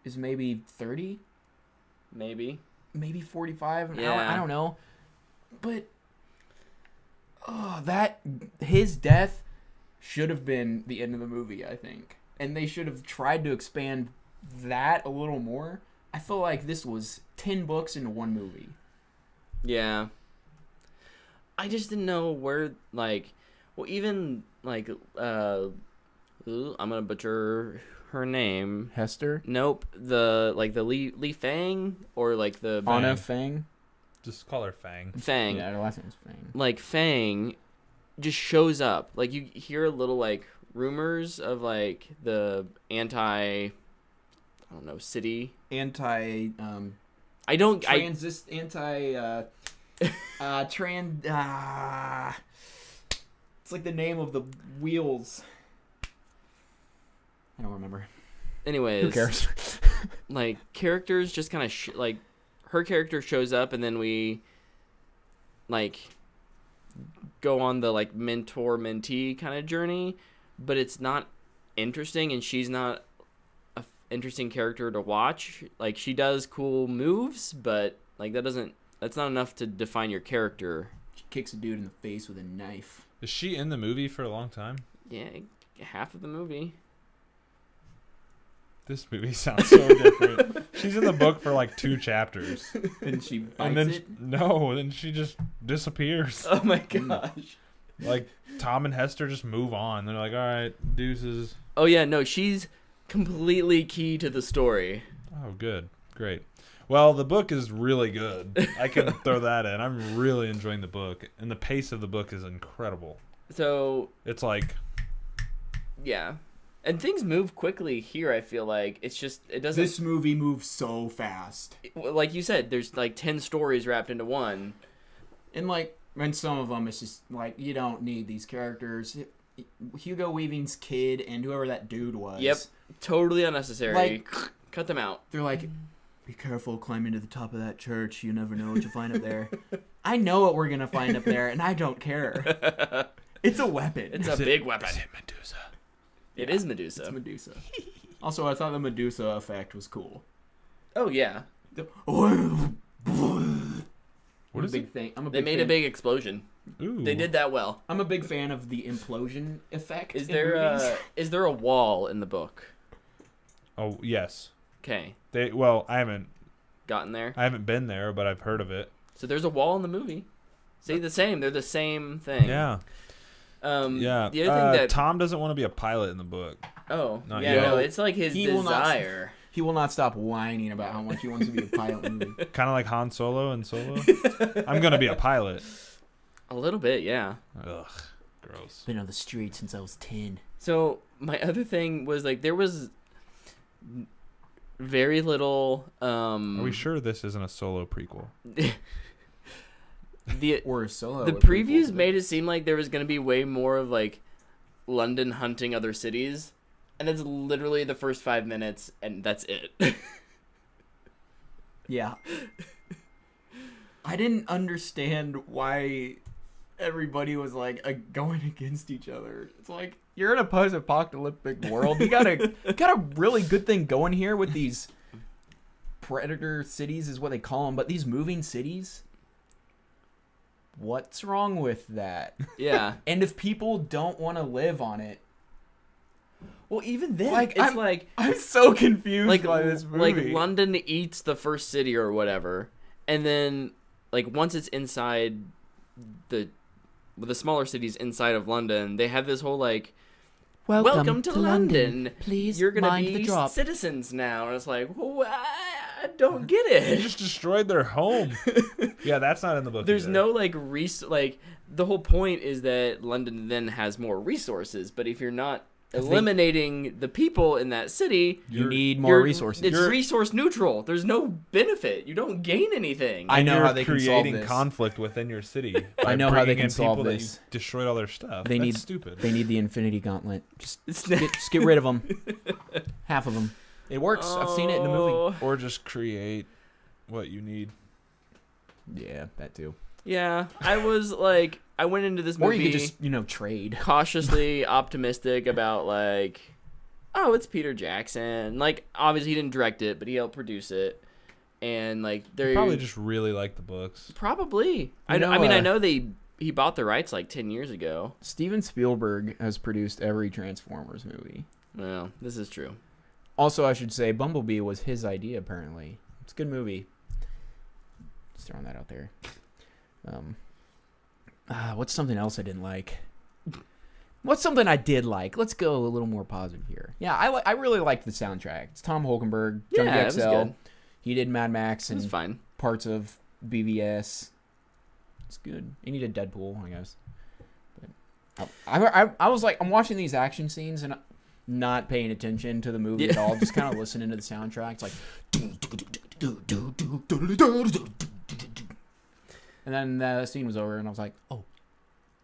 is maybe 30, Maybe. maybe 45. Yeah. I don't know, but his death should have been the end of the movie, I think, and they should have tried to expand that a little more. I feel like this was 10 books into one movie. Yeah. I just didn't know where, like, well, even, like, I'm gonna butcher her name. Hester? Nope. The Li Fang, or, like, the... Anna Fang? Just call her Fang. Fang. Yeah, her last name's Fang. Like, Fang just shows up. Like, you hear little, like, rumors of, like, the I don't know, city. It's like the name of the wheels. I don't remember. Anyways. Who cares? Like, characters just kind of, like, her character shows up, and then we, like, go on the, like, mentor-mentee kind of journey, but it's not interesting, and she's not a interesting character to watch. Like, she does cool moves, but, like, that's not enough to define your character. She kicks a dude in the face with a knife. Is she in the movie for a long time? Yeah, half of the movie. This movie sounds so different. She's in the book for like 2 chapters. And she bites And then it? then she just disappears. Oh my gosh. Like, Tom and Hester just move on. They're like, all right, deuces. Oh yeah, no, she's completely key to the story. Oh, good. Great. Well, the book is really good. I can throw that in. I'm really enjoying the book. And the pace of the book is incredible. So... It's like... Yeah. And things move quickly here, I feel like. It's just, it doesn't... This movie moves so fast. Like you said, there's like 10 stories wrapped into one. And like, and some of them, it's just like, you don't need these characters. Hugo Weaving's kid and whoever that dude was. Yep. Totally unnecessary. Like, cut them out. they're like, be careful climbing to the top of that church. You never know what you'll find up there. I know what we're going to find up there, and I don't care. It's a weapon. It's a big weapon. Is it Medusa? It is Medusa. It's Medusa. Also, I thought the Medusa effect was cool. Oh, yeah. What I'm a is big it? thing. I'm a They big made fan. a big explosion. Ooh. They did that well. I'm a big fan of the implosion effect. Is in there movies. is there a wall in the book? Oh, yes. Okay. I haven't Gotten there. been there, but I've heard of it. So there's a wall in the movie. See, the same. They're the same thing. Yeah. Yeah. The other thing that... Tom doesn't want to be a pilot in the book. Oh. Not yeah, yet. no, it's like his He will not- desire. He will not stop whining about how much he wants to be a pilot in the movie. Kind of like Han Solo in Solo. I'm going to be a pilot. A little bit, yeah. Ugh. Gross. Been on the street since I was 10. So my other thing was, like, there was very little... Are we sure this isn't a Solo prequel? Or Solo. The previews made it seem like there was going to be way more of, like, London hunting other cities. And that's literally the first 5 minutes, and that's it. Yeah. I didn't understand why everybody was, like, going against each other. It's like, you're in a post-apocalyptic world. You got a really good thing going here with these predator cities is what they call them, but these moving cities... What's wrong with that? Yeah. And if people don't want to live on it... Well, even then, Like, it's I'm so confused like by this movie. Like, London eats the first city or whatever, and then, like, once it's inside the smaller cities inside of London, they have this whole, like, welcome to London. Please You're gonna mind be the drop. citizens now. And it's like, I don't get You it. just destroyed their home. Yeah, that's not in the book. There's either. no like the whole point is that London then has more resources, but if you're not eliminating the people in that city, You need more resources. It's resource neutral. There's no benefit. You don't gain anything. I know You're how they can solve creating this. conflict within your city. I by know how they bringing can in solve people this. That you destroyed all their stuff. They That's need stupid. They need the Infinity Gauntlet. Just get rid of them. Half of them. It works. I've seen it in the movie. Or just create what you need. Yeah, that too. Yeah, I was like, I went into this movie. Or you could just, trade. Cautiously optimistic about like, oh, it's Peter Jackson. Like, obviously he didn't direct it, but he helped produce it, and like They probably just really like the books. probably. I know, mean, I know he bought the rights like 10 years ago. Steven Spielberg has produced every Transformers movie. Well, this is true. Also, I should say, Bumblebee was his idea, apparently. It's a good movie. Just throwing that out there. What's something else I didn't like? What's something I did like? Let's go a little more positive here. Yeah, I really liked the soundtrack. It's Tom Holkenberg, Junkie Yeah, it was XL. good. He did Mad Max It was and fine. parts of BVS. It's good. He needed Deadpool, I guess. But I was like, I'm watching these action scenes and not paying attention to the movie at all, just kind of listening to the soundtrack. It's like, and then the scene was over, and I was like, oh.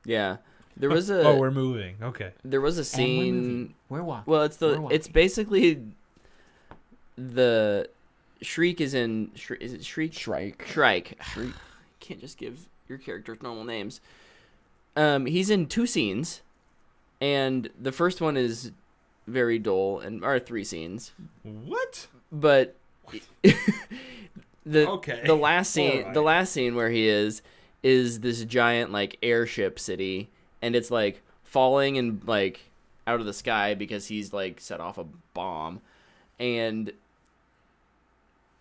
Yeah, there was a. Oh, we're moving. Okay. There was a scene. We're walking. Well, it's basically the Shriek is in. Is it Shriek? Shrike. Shrike. Can't just give your characters normal names. He's in 2 scenes, and the first one is very dull, or 3 scenes. What? But the last scene, Alright. the last scene where he is this giant like airship city, and it's like falling and like out of the sky because he's like set off a bomb, and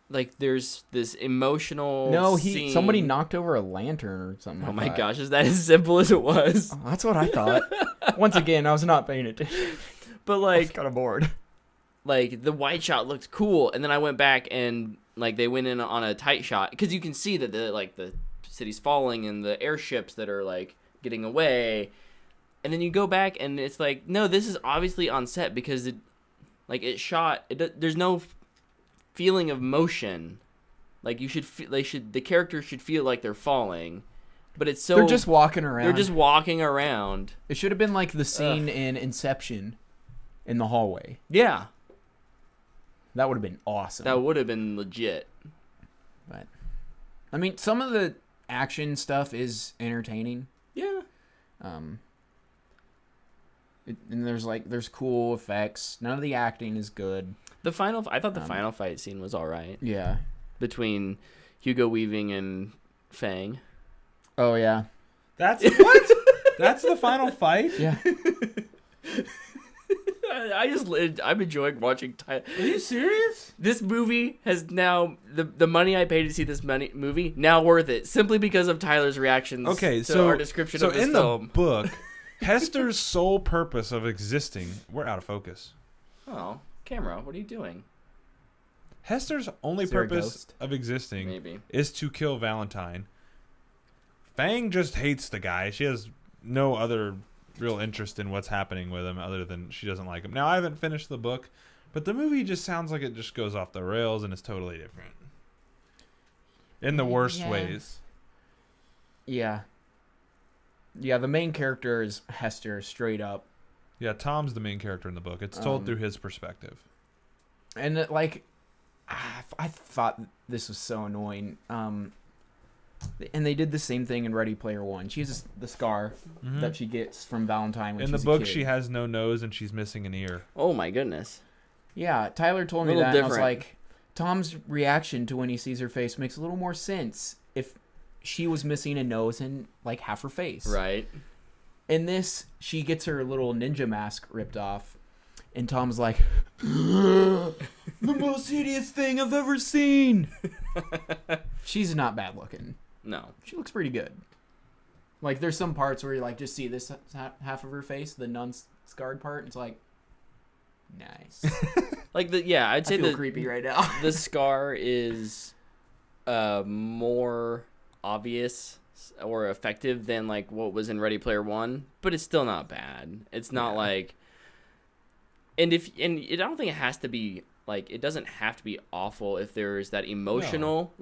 like there's this emotional scene. Somebody knocked over a lantern or something. Oh like my that. gosh, is that as simple as it was? Oh, that's what I thought. Once again, I was not paying attention. But I was like kind of bored. like the wide shot looked cool, and then I went back and like they went in on a tight shot because you can see that the city's falling and the airships that are like getting away, and then you go back and it's like, no, this is obviously on set because there's no feeling of motion. Like the characters should feel like they're falling, but it's so They're just walking around. They're just walking around. It should have been like the scene in Inception in the hallway. Yeah, That would have been awesome. that would have been legit. But I mean, some of the action stuff is entertaining. Yeah. And there's cool effects. None of the acting is good. I thought the final fight scene was all right Yeah. between Hugo Weaving and Fang. Oh yeah. That's what? That's the final fight? Yeah. I'm enjoying watching Tyler. Are you serious? This movie has now the money I paid to see this movie now worth it simply because of Tyler's reactions. Okay, to so our description of this in film. the book, Hester's sole purpose of existing. We're out of focus. Oh, camera, what are you doing? Hester's only Is there a purpose ghost? of existing Maybe. is to kill Valentine. Fang just hates the guy. She has no other real interest in what's happening with him other than she doesn't like him. Now, I haven't finished the book, but the movie just sounds like it just goes off the rails and is totally different. In the worst Yeah. ways. Yeah. Yeah, the main character is Hester, straight up. Yeah, Tom's the main character in the book. It's told through his perspective. And I thought this was so annoying. And they did the same thing in Ready Player One. She has the scar that she gets from Valentine when In the she's book, a kid. she has no nose and she's missing an ear. Oh my goodness. Yeah, Tyler told me Little that, and I was different. like, Tom's reaction to when he sees her face makes a little more sense if she was missing a nose and like half her face. Right. In this, she gets her little ninja mask ripped off, and Tom's like, the most hideous thing I've ever seen. She's not bad looking. No. She looks pretty good. Like, there's some parts where you like just see this half of her face, the non-scarred part. It's like, Nice. Like I'd say I feel creepy right now. the scar is more obvious or effective than like what was in Ready Player One, but it's still not bad. It's not like, I don't think it has to be like, it doesn't have to be awful if there's that emotional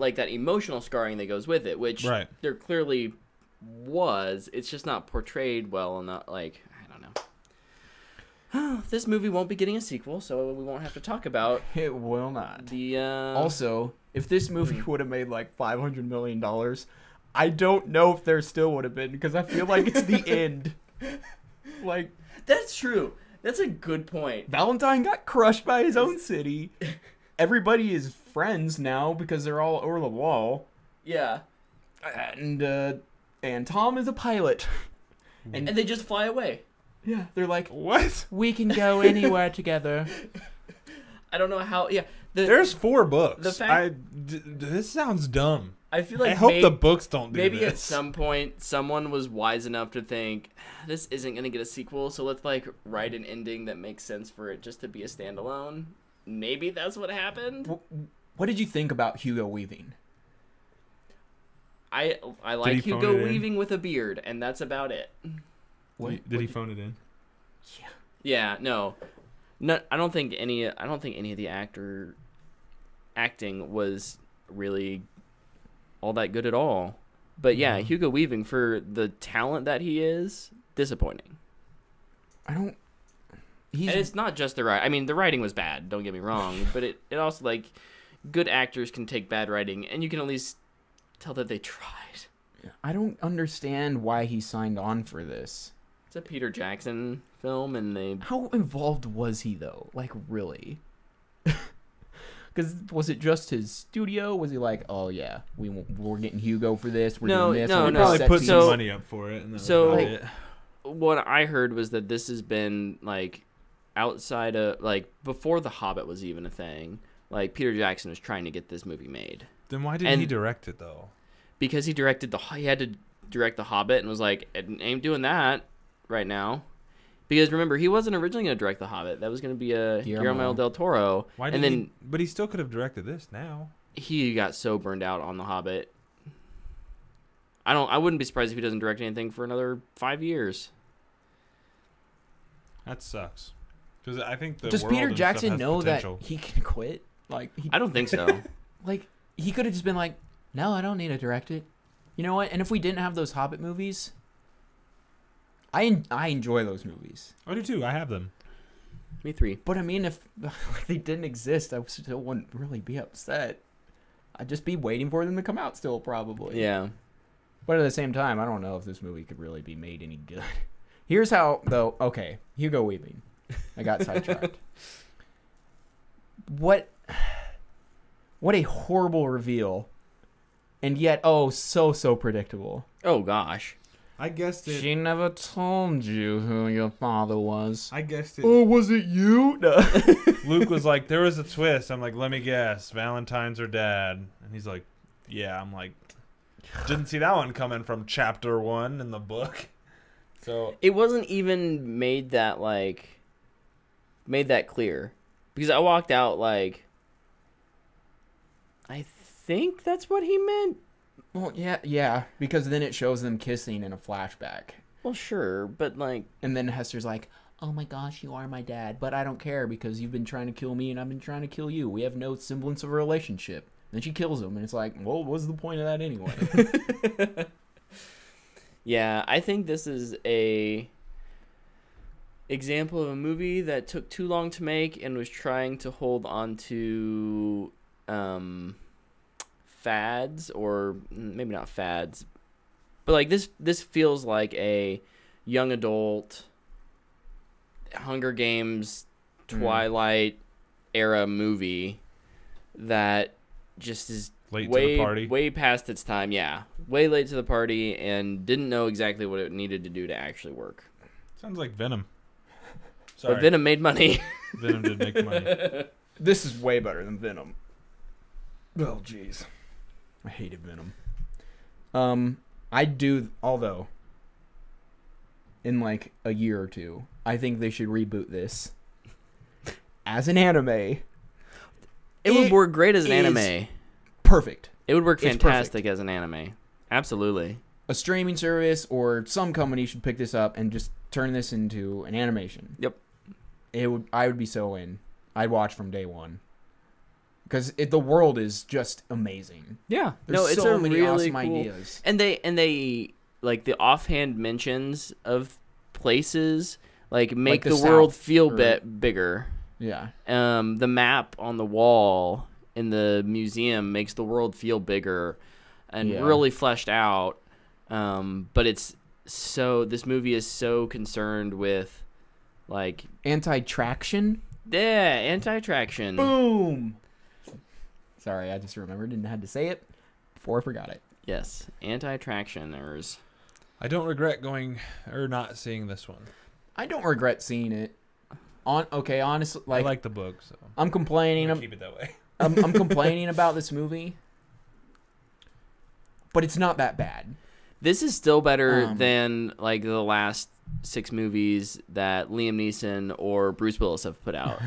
scarring that goes with it, which there clearly was. It's just not portrayed well enough. Like, I don't know. This movie won't be getting a sequel, so we won't have to talk about It will not. Also, if this movie would have made like $500 million, I don't know if there still would have been, because I feel like it's the end. Like, that's true. That's a good point. Valentine got crushed by his own city. Everybody is friends now because they're all over the wall. Yeah. And Tom is a pilot. And they just fly away. Yeah, they're like, what? We can go anywhere together. I don't know how. Yeah, there's 4 books. The fact, this sounds dumb. I feel like I hope the books don't do maybe this. At some point someone was wise enough to think this isn't gonna get a sequel, so let's like write an ending that makes sense for it just to be a standalone. Maybe that's what happened. What did you think about Hugo Weaving? I like Hugo Weaving with a beard, and that's about it. Did he phone it in? Yeah. Yeah. No. I don't think any of the acting was really all that good at all. But yeah, Hugo Weaving, for the talent that he is, disappointing. And it's not just the writing. I mean, the writing was bad, don't get me wrong, but it also, like, good actors can take bad writing, and you can at least tell that they tried. I don't understand why he signed on for this. It's a Peter Jackson film, and How involved was he, though? Like, really? Because was it just his studio? Was he like, oh yeah, we're getting Hugo for this? We're doing this. No. Probably put some money up for it. And it. What I heard was that this has been like outside of, like, before The Hobbit was even a thing. Like, Peter Jackson was trying to get this movie made. Then why didn't he direct it though? Because he had to direct The Hobbit and was like, I ain't doing that right now. Because remember, he wasn't originally going to direct The Hobbit. That was going to be Guillermo del Toro. But he still could have directed this now. He got so burned out on The Hobbit. I wouldn't be surprised if he doesn't direct anything for another 5 years. That sucks. Because I think does Peter Jackson know potential. That he can quit? Like, I don't think so. Like, he could have just been like, no, I don't need to direct it. You know what? And if we didn't have those Hobbit movies, I enjoy those movies. I do too. I have them. Me 3. But I mean, if they didn't exist, I still wouldn't really be upset. I'd just be waiting for them to come out still, probably. Yeah. But at the same time, I don't know if this movie could really be made any good. Here's how, though. Okay, Hugo Weaving. I got sidetracked. What a horrible reveal. And yet, so predictable. Oh, gosh. I guessed it. She never told you who your father was. I guessed it. Oh, was it you? No. Luke was like, there was a twist. I'm like, let me guess. Valentine's her dad. And he's like, yeah. I'm like, didn't see that one coming from chapter 1 in the book. So it wasn't even made that clear. Because I walked out like, I think that's what he meant. Well, yeah, because then it shows them kissing in a flashback. Well, sure, but like... And then Hester's like, oh my gosh, you are my dad, but I don't care because you've been trying to kill me and I've been trying to kill you. We have no semblance of a relationship. And then she kills him, and it's like, well, what's the point of that anyway? Yeah, I think this is a example of a movie that took too long to make and was trying to hold on to... fads, or maybe not fads, but like this feels like a young adult Hunger Games Twilight era movie that just is late to the party. Way past its time. Yeah, way late to the party, and didn't know exactly what it needed to do to actually work. Sounds like Venom. Sorry. But Venom made money. Venom did make money. This is way better than Venom. Oh jeez, I hated Venom. Although in like a year or two, I think they should reboot this as an anime, It would work great as an is anime. perfect. It would work It's fantastic perfect. as an anime. Absolutely. A streaming service or some company should pick this up and just turn this into an animation. Yep. I would be so in. I'd watch from day one. Because the world is just amazing. Yeah. There's it's so a many really awesome cool ideas. And they like the offhand mentions of places like make the the world South, feel or- bigger. Yeah. The map on the wall in the museum makes the world feel bigger and Yeah. really fleshed out. But this movie is so concerned with like Anti-traction? anti-traction. Boom! Sorry, I just remembered and had to say it before I forgot it. Yes, anti-tractioners. I don't regret going or not seeing this one. I don't regret seeing it. Honestly, I like the book, so I'm complaining. I'm keep it that way. I'm complaining about this movie, but it's not that bad. This is still better than like the last 6 movies that Liam Neeson or Bruce Willis have put out.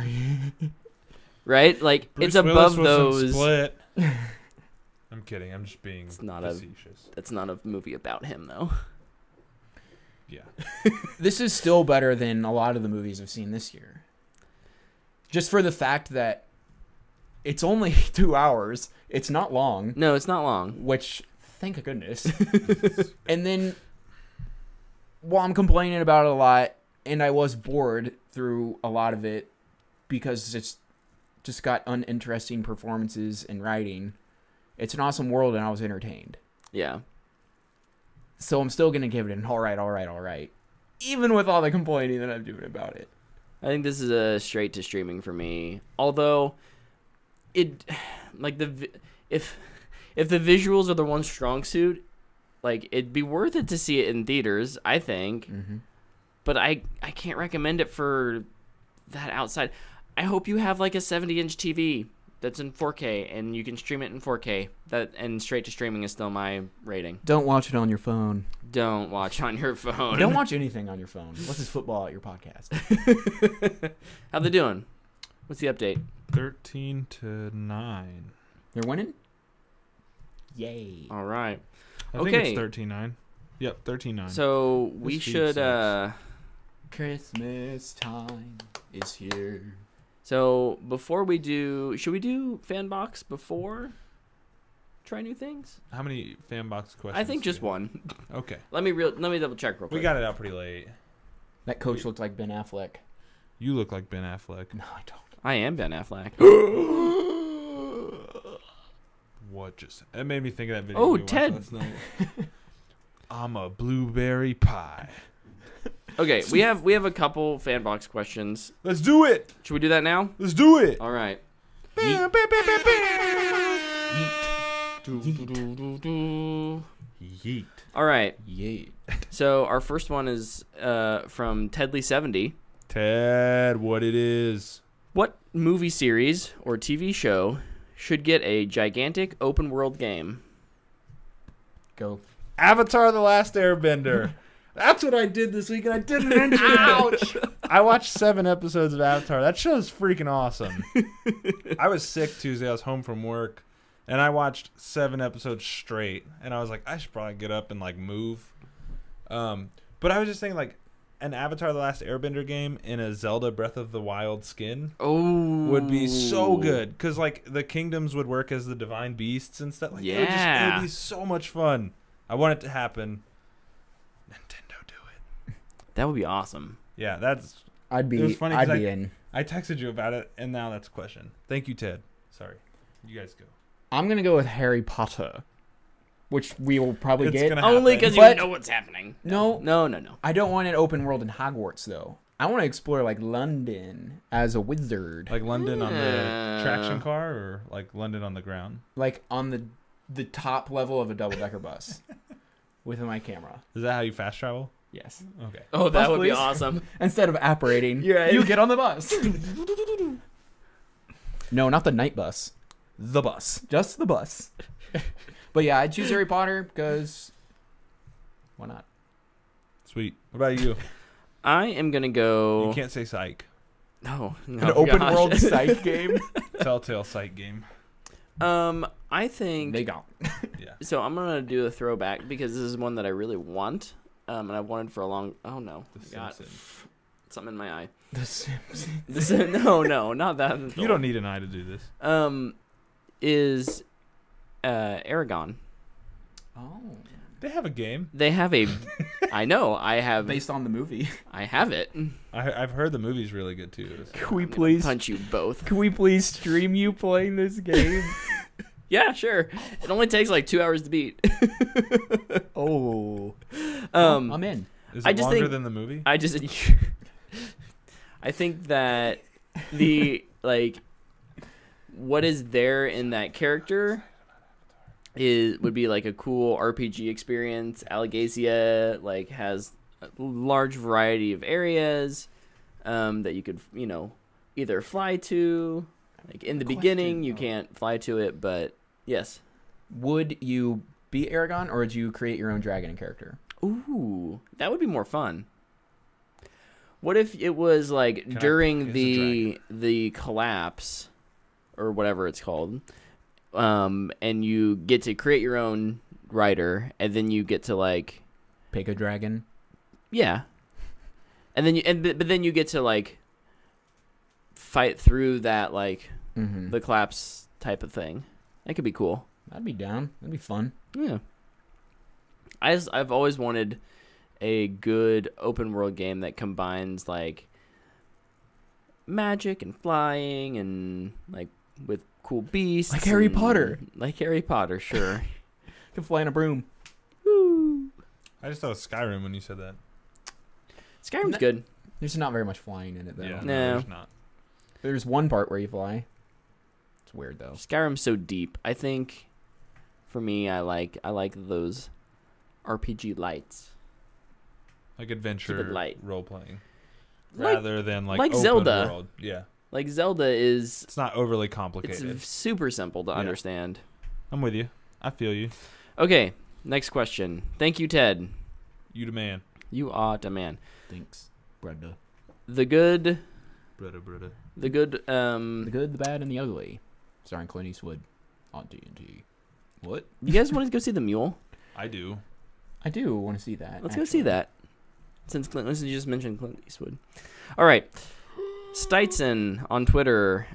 Right? Like Bruce it's above Willis was in those. Split. I'm kidding. I'm just being not facetious. That's not a movie about him though. Yeah. This is still better than a lot of the movies I've seen this year. Just for the fact that it's only 2 hours. It's not long, No, it's not long. which thank goodness. And then, while I'm complaining about it a lot, and I was bored through a lot of it because it's just got uninteresting performances and writing. It's an awesome world, and I was entertained. Yeah. So I'm still gonna give it an all right, even with all the complaining that I'm doing about it. I think this is a straight to streaming for me. Although it like if the visuals are the one strong suit, like it'd be worth it to see it in theaters, I think. Mm-hmm. But I can't recommend it for that outside. I hope you have like a 70-inch TV that's in 4K and you can stream it in 4K. And straight to streaming is still my rating. Don't watch it on your phone. Don't watch on your phone. Don't watch anything on your phone. Let's just football at your podcast. How they doing? What's the update? 13-9. They're winning? Yay. All right. I think Okay. it's 13-9. Yep, 13-9. So we This feed should sucks. Christmas time is here. So before we do, should we do fan box before try new things? How many fan box questions? I think do just you one. have? Okay. Let me double check real quick. We got it out pretty late. That coach looked like Ben Affleck. You look like Ben Affleck. No, I don't. I am Ben Affleck. What just... That made me think of that video. Oh, we watched Ted. last night. I'm a blueberry pie. Okay, we have a couple fan box questions. Let's do it. Should we do that now? Let's do it. All right. Yeet. Yeet. All right. Yay. So our first one is from Tedley70. Ted, what it is. What movie series or TV show should get a gigantic open world game? Go. Avatar: The Last Airbender. That's what I did this week, and I didn't mention it. Ouch! I watched 7 episodes of Avatar. That show's freaking awesome. I was sick Tuesday. I was home from work, and I watched 7 episodes straight. And I was like, I should probably get up and like move. But I was just thinking, like, an Avatar: The Last Airbender game in a Zelda Breath of the Wild skin would be so good, because like the kingdoms would work as the divine beasts and stuff. Like, it would be so much fun. I want it to happen. Nintendo, do it. That would be awesome. Yeah, that's. I'd It was be funny 'cause I'd be in. I texted you about it, and now that's a question. Thank you, Ted. Sorry, you guys go. I'm gonna go with Harry Potter, which we will probably It's get. gonna Only happen. because you But- know what's happening. No. No. I don't want an open world in Hogwarts though. I want to explore like London as a wizard, Like London on the Yeah. traction car, or like London on the ground. like on the top level of a double decker bus, with my camera. Is that how you fast travel? Yes. Okay. Oh, that Bus, would be please. awesome. Instead of apparating, You're right. you get on the bus. No, not the night bus. The bus. Just the bus. But yeah, I'd choose Harry Potter because why not? Sweet. What about you? I am gonna go. You can't say psych. No, An open world site game. Telltale site game. I think They got. Yeah. so. I'm gonna do a throwback because this is one that I really want, and I've wanted for a long. Oh no, The I got Simpsons. something in my eye. The Simpsons. No, not that. You don't need an eye to do this. Is Aragon. Oh. They have a game. They have a. I know. I have. Based on the movie. I have it. I've heard the movie's really good too. Can we I'm gonna please punch you both? Can we please stream you playing this game? Yeah, sure. It only takes like 2 hours to beat. Oh. I'm in. Is I it just longer think- than the movie? I just. I think that the what is there in that character would be like a cool RPG experience. Alagasia has a large variety of areas that you could either fly to. Like in the beginning, you can't fly to it, but yes. Would you be Aragon, or would you create your own dragon character? Ooh, that would be more fun. What if it was like during the collapse or whatever it's called, and you get to create your own rider, and then you get to Pick a dragon. yeah, and then but then you get to fight through that the collapse type of thing. That could be cool. I'd be down. That'd be fun. Yeah. I've always wanted a good open world game that combines magic and flying and with cool beasts. Like Harry Potter. Like Harry Potter, sure. Can fly in a broom. Woo. I just thought of Skyrim when you said that. Skyrim's good. There's not very much flying in it, though. Yeah, No. there's not. There's one part where you fly. It's weird, though. Skyrim's so deep. I think for me I like those RPG lights. Like adventure light. role playing. Like- Rather than like open Zelda. world. Yeah. Like Zelda is It's not overly complicated. it's super simple to Yeah. understand. I'm with you. I feel you. Okay, next question. Thank you, Ted. You the man. You are the man. Thanks, brother. The good Brother. The good, The Good, the Bad, and the Ugly. Starring Clint Eastwood on TNT. What? you guys want to go see The Mule? I do. I do want to see that. Let's go see that. Since you just mentioned Clint Eastwood. All right. Steitzen on Twitter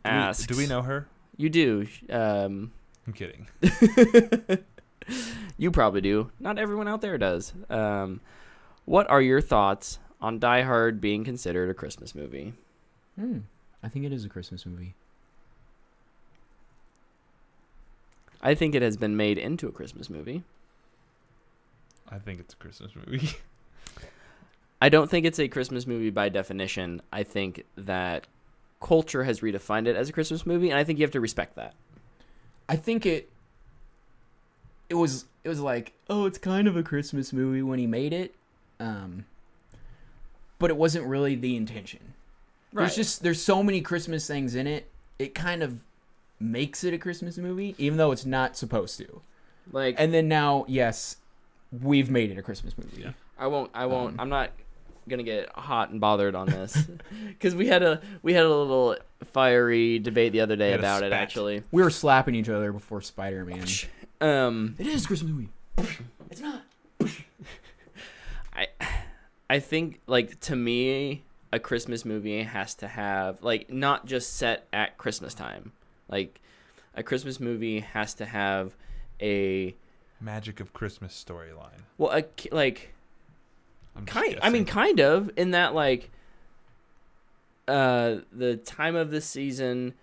asks. Do we know her? You do. I'm kidding. You probably do. Not everyone out there does. What are your thoughts on Die Hard being considered a Christmas movie? I think it is a Christmas movie. I think it has been made into a Christmas movie. I think it's a Christmas movie. I don't think it's a Christmas movie by definition. I think that culture has redefined it as a Christmas movie, and I think you have to respect that. I think it was like, oh, it's kind of a Christmas movie when he made it. But it wasn't really the intention. Right. There's so many Christmas things in it. It kind of makes it a Christmas movie, even though it's not supposed to. And then now, yes, we've made it a Christmas movie. Yeah. I won't. I'm not gonna get hot and bothered on this because we had a little fiery debate the other day about it. Actually, We were slapping each other before Spider-Man. It is a Christmas movie. It's not. I think to me, a Christmas movie has to have not just set at Christmas time. A Christmas movie has to have a Magic of Christmas storyline. well, I'm just kind guessing. of in that the time of the season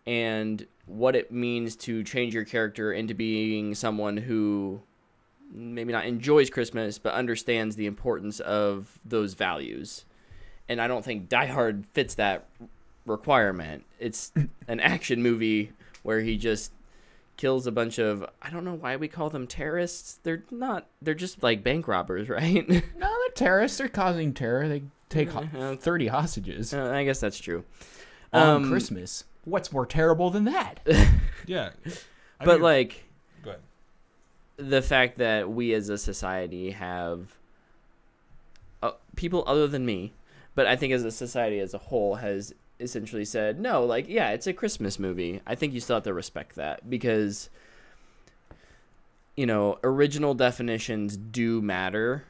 and what it means to change your character into being someone who maybe not enjoys Christmas but understands the importance of those values. And I don't think Die Hard fits that requirement. It's an action movie where he just kills a bunch of, I don't know why we call them terrorists. They're not. They're just bank robbers, right? No, they're terrorists. They're causing terror. They take 30 hostages I guess that's true. on Christmas. What's more terrible than that? Yeah. But Go ahead. the fact that we as a society have people other than me, But I think as a society as a whole has essentially said, no, like, yeah, it's a Christmas movie. I think you still have to respect that because, you know, original definitions do matter,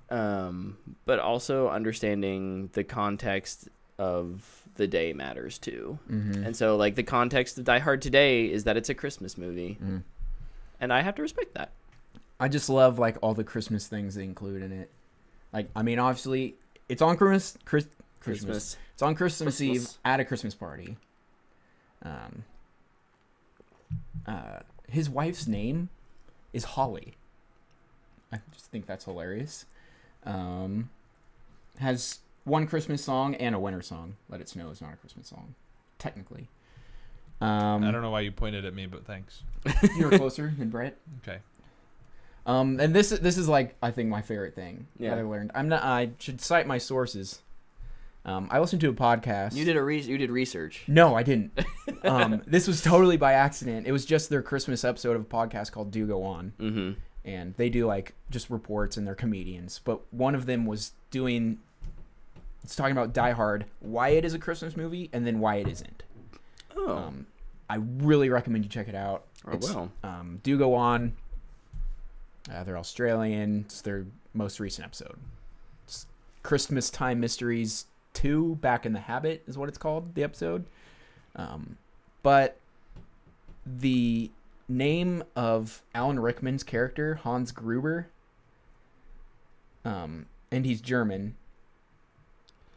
but also understanding the context of the day matters too. Mm-hmm. And so, like, the context of Die Hard today is that it's a Christmas movie. Mm. And I have to respect that. I just love, like, all the Christmas things they include in it. Like, I mean, obviously, it's on Christmas. It's on Christmas Eve at a Christmas party. His wife's name is Holly. I just think that's hilarious. Has one Christmas song and a winter song. Let It Snow is not a Christmas song, technically. I don't know why you pointed at me, but thanks. You were closer than Brett. Okay. And this is like, I think, my favorite thing Yeah. that I learned. I should cite my sources. I listened to a podcast. You did research. No, I didn't. This was totally by accident. It was just their Christmas episode of a podcast called Do Go On. Mm-hmm. And they do, like, just reports, and they're comedians. But one of them was talking about Die Hard, why it is a Christmas movie, and then why it isn't. Oh. I really recommend you check it out. Well. Do Go On. They're Australian. It's their most recent episode. It's Christmas Time Mysteries 2, Back in the Habit is what it's called, the episode. But the name of Alan Rickman's character, Hans Gruber, and he's German.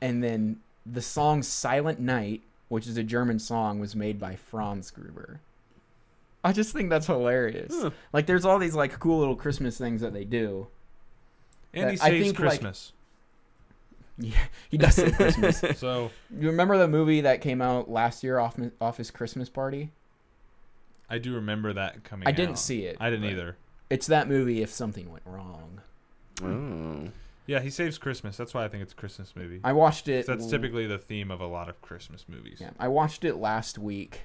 And then the song Silent Night, which is a German song, was made by Franz Gruber. I just think that's hilarious. Huh. Like, there's all these, like, cool little Christmas things that they do. And he I saves think, Christmas. Yeah, he does say Christmas. So You remember the movie that came out last year, Office Christmas Party? I do remember that coming out. I didn't see it. I didn't but either. It's that movie if something went wrong. Oh. Yeah, he saves Christmas. That's why I think it's a Christmas movie. I watched it. That's typically the theme of a lot of Christmas movies. Yeah, I watched it last week.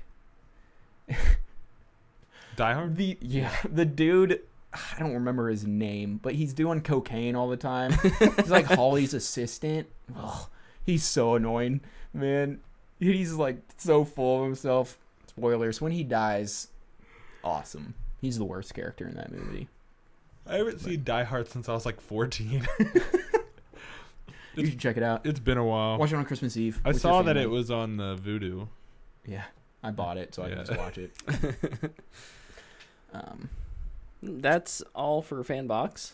Die Hard? The dude, I don't remember his name, but he's doing cocaine all the time. He's like Holly's assistant. Ugh, he's so annoying, man. He's like so full of himself. Spoilers, when he dies, awesome. He's the worst character in that movie. I haven't seen Die Hard since I was like 14. You should check it out. It's been a while. Watch it on Christmas Eve. I with saw your that family. it was on the Vudu. Yeah, I bought it so I can just watch it. That's all for Fanbox.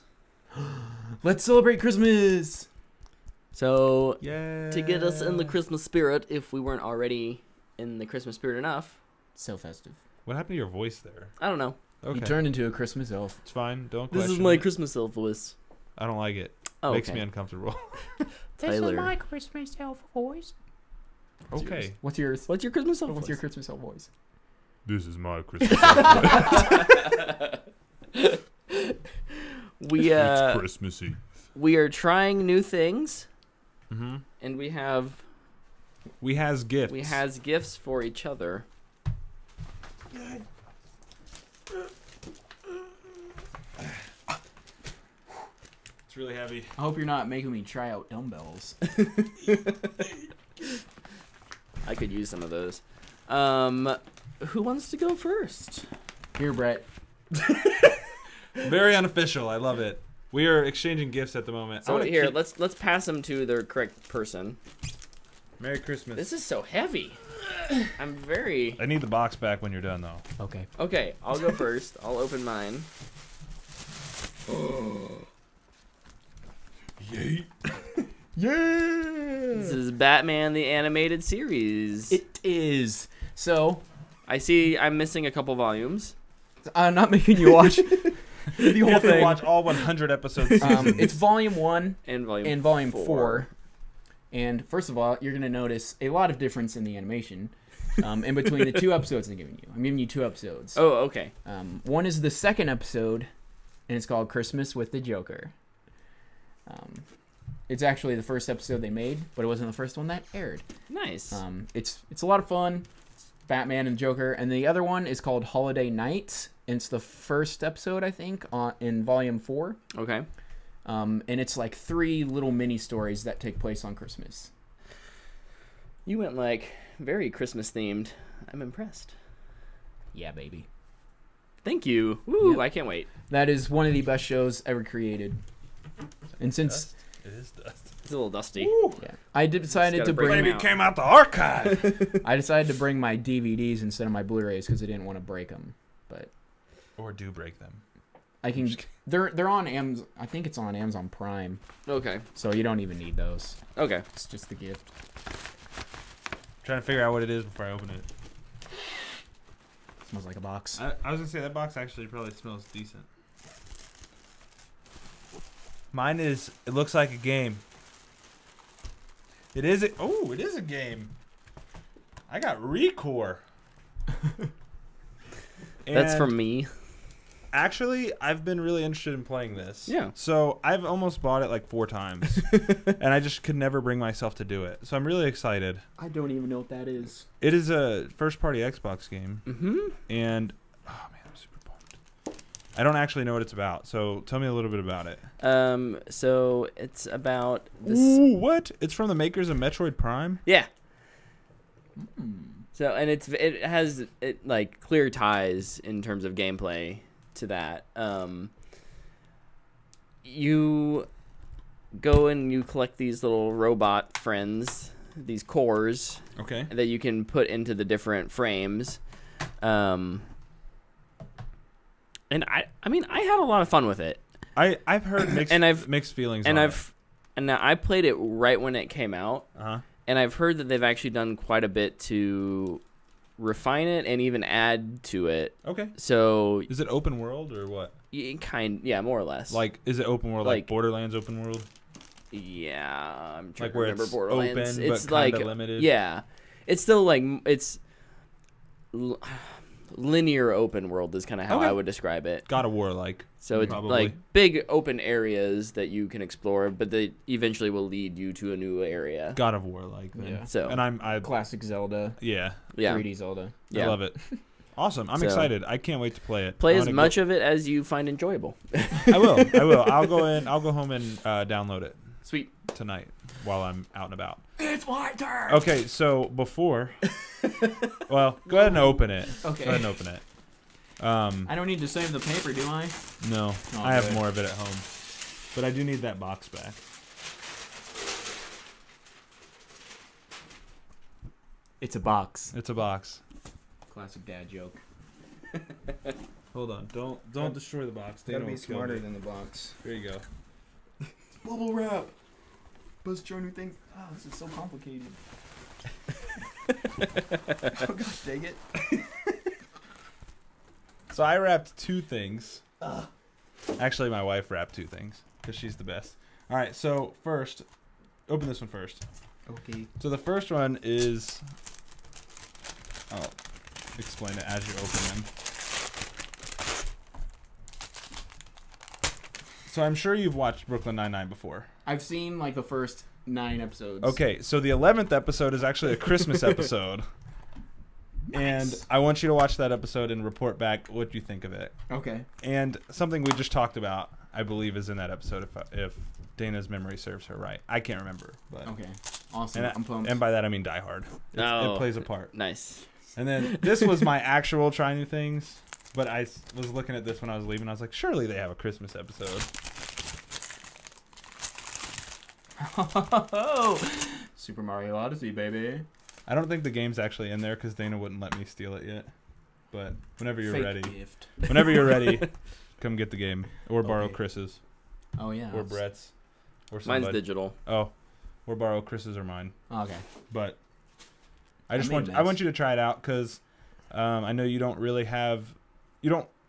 Let's celebrate Christmas. So, Yeah. to get us in the Christmas spirit, if we weren't already in the Christmas spirit enough, So festive. What happened to your voice there? I don't know. Okay. You turned into a Christmas elf. It's fine. Don't This question is my it. Christmas elf voice. I don't like it. Oh, Makes okay. me uncomfortable. Tyler. Christmas elf voice. Okay. What's yours? What's your Christmas elf What's voice? your Christmas elf voice? This is my Christmas. We It's Christmassy. we are trying new things, Mm-hmm. and we has gifts for each other. It's really heavy. I hope you're not making me try out dumbbells. I could use some of those. Who wants to go first? Here, Brett. Very unofficial. I love it. We are exchanging gifts at the moment. So here, let's pass them to the correct person. Merry Christmas. This is so heavy. I'm very I need the box back when you're done, though. Okay. okay. I'll go first. I'll open mine. Yay! This is Batman the Animated Series. It is. So, I see I'm missing a couple volumes. I'm not making you watch the You whole have to thing. watch all 100 episodes. It's volume 1 And volume and volume 4. 4. And first of all, you're going to notice a lot of difference in the animation in between the 2 episodes I'm giving you. I'm giving you 2 episodes. Oh, okay. One is the second episode, and it's called Christmas with the Joker. It's actually the first episode they made, but it wasn't the first one that aired. Nice. It's a lot of fun. It's Batman and Joker, and the other one is called Holiday Nights. And it's the first episode, I think, in volume 4. Okay. And it's like 3 little mini stories that take place on Christmas. You went like very Christmas themed. I'm impressed. Yeah, baby. Thank you. Woo! Yep. I can't wait. That is one of the best shows ever created. And since It is dust. It's a little dusty. yeah, I decided gotta to break bring them out. Came out the archive. I decided to bring my DVDs instead of my Blu-rays because I didn't want to break them. But Or do break them. I can. They're on Amazon. I think it's on Amazon Prime, Okay. so you don't even need those. Okay. It's just the gift. Trying to figure out what it is before I open it. Smells like a box. I was gonna say that box actually probably smells decent. Mine is. It looks like a game. It is. It is a game. I got Recore. That's And from me. Actually, I've been really interested in playing this. Yeah. So I've almost bought it like 4 times, and I just could never bring myself to do it. So I'm really excited. I don't even know what that is. It is a first-party Xbox game, Mm-hmm. and oh man, I'm super pumped. I don't actually know what it's about, so tell me a little bit about it. So it's about this. Ooh, what? It's from the makers of Metroid Prime? Yeah. Hmm. So and it has like clear ties in terms of gameplay to that. You go and you collect these little robot friends, these cores Okay. that you can put into the different frames. And I mean I had a lot of fun with it. I've heard mixed feelings on it. And now I played it right when it came out. Uh-huh. And I've heard that they've actually done quite a bit to refine it and even add to it. Okay. So Is it open world or what? yeah, more or less. Like, is it open world like Like- Borderlands open world? Yeah, I'm trying Like to where remember it's Borderlands. open It's but like kind of limited? yeah, it's still like linear open world is kind of how Okay. I would describe it. God of War like. So it's Probably. like big open areas that you can explore, but they eventually will lead you to a new area. God of War like. Then. Yeah. So And I Classic Zelda. yeah, yeah, 3D Zelda. yeah. I love it. Awesome. I'm So- excited. I can't wait to play it. Play I as wanna much of it as you find enjoyable. I will. I'll go home and download it Sweet. tonight while I'm out and about. It's my turn. Okay, so before well, go ahead and open it. Okay. Go ahead and open it. I don't need to save the paper, do I? No. Oh, I have good. more of it at home. But I do need that box back. It's a box. It's a box. Classic dad joke. Hold on. Don't destroy the box. Dana will kill me. than the box. Here you go. Bubble wrap. Buzz joining things. Oh, this is so complicated. Oh gosh, dang it. So I wrapped 2 things. Actually, my wife wrapped 2 things because she's the best. All right, so first, open this one first. Okay. So the first one is, I'll explain it as you open them. So I'm sure you've watched Brooklyn Nine-Nine before. I've seen like the first 9 episodes. Okay, so the 11th episode is actually a Christmas episode. And Nice. I want you to watch that episode and report back what you think of it. Okay. And something we just talked about, I believe, is in that episode if Dana's memory serves her right. I can't remember. But Okay. Awesome. and, I'm pumped. and by that I mean Die Hard. Oh. It plays a part. Nice. And then this was my actual try new things, but I was looking at this when I was leaving. I was like, surely they have a Christmas episode. Super Mario Odyssey, baby. I don't think the game's actually in there because Dana wouldn't let me steal it yet. But whenever you're Fake ready, gift. whenever you're ready, come get the game or borrow Okay. Chris's Oh yeah. or Brett's or Mine's somebody. digital. Oh, or borrow Chris's or mine. Okay. But I That made I want sense. you to try it out because I know you don't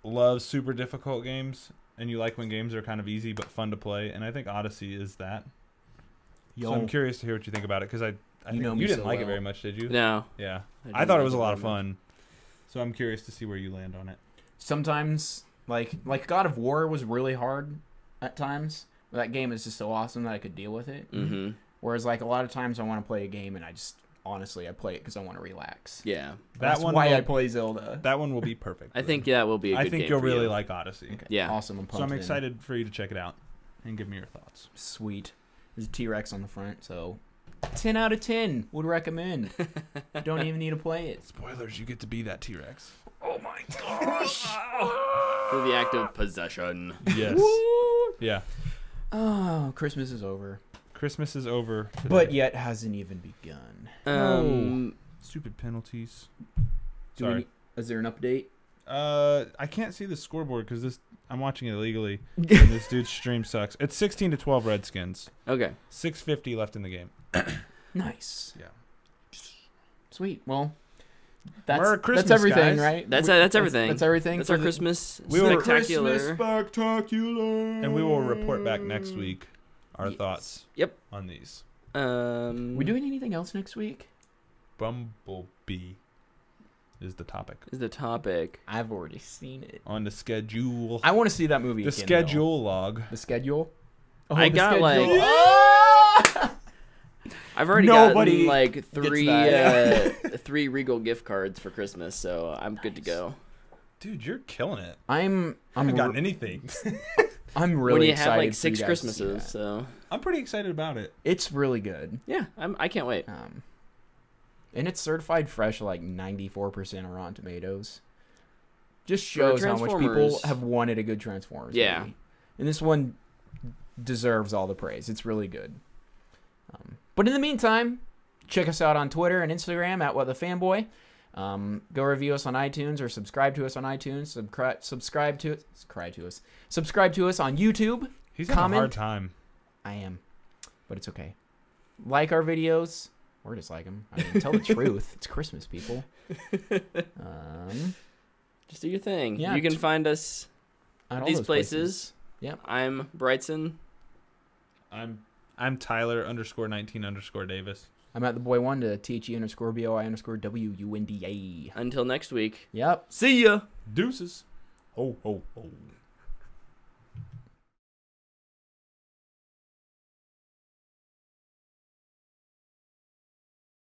love super difficult games, and you like when games are kind of easy but fun to play. And I think Odyssey is that. Yo. So I'm curious to hear what you think about it because I think know me you didn't so like it well. very much, did you? No. Yeah, didn't I thought it like was a lot very of much. fun. So I'm curious to see where you land on it. Sometimes, like God of War was really hard at times. But that game is just so awesome that I could deal with it. Mm-hmm. Whereas, like, a lot of times I want to play a game and I just, honestly, I play it because I want to relax. Yeah. That's why I play Zelda. That one will be perfect. I think that will be a good I think game you'll for really you. like Odyssey. Okay. Yeah. Awesome. I'm pumped. So I'm in. excited for you to check it out and give me your thoughts. Sweet. There's a T-Rex on the front, so 10 out of 10. Would recommend. Don't even need to play it. Spoilers, you get to be that T-Rex. Oh my gosh. For the act of possession. Yes. Yeah. Oh, Christmas is over. Christmas is over today. But yet hasn't even begun. Stupid penalties. Is there an update? I can't see the scoreboard because I'm watching it illegally, and this dude's stream sucks. It's 16-12 Redskins. Okay. 6:50 left in the game. Nice. Yeah. Sweet. Well, Merry Christmas, that's everything, guys. right? That's everything. That's everything. That's for our the Christmas Christmas spectacular. Spectacular. And we will report back next week our Yes. thoughts Yep. on these. We doing anything else next week? Bumblebee is the topic. Is the topic. I've already seen it. On the schedule. I want to see that movie The again, schedule log. though. The schedule? Oh, I the got, schedule. like- Ah! I've already Nobody gotten like gets three that. 3 Regal gift cards for Christmas, so I'm good to go. Dude, you're killing it. I haven't gotten anything. I'm really when you excited have like for 6 you guys to see Christmases, that. so I'm pretty excited about it. It's really good. yeah, I can't wait. And it's certified fresh, like 94% on Rotten Tomatoes. Just shows how much people Transformers. have wanted a good Transformers Yeah. movie. And this one deserves all the praise. It's really good. But in the meantime, check us out on Twitter and Instagram at WhatTheFanboy. Go review us on iTunes or subscribe to us on iTunes. Subscribe to us. Subscribe to us on YouTube. He's having a Comment. hard time. I am, but it's okay. Like our videos, or dislike them. I mean, tell the truth. It's Christmas, people. Just do your thing. Yeah, You can find us At all these those places. Yep. I'm Brightson. I'm Tyler _19_Davis. I'm at the boy one to THE_BOI_WUNDA. Until next week. Yep. See ya. Deuces. Ho, ho, ho.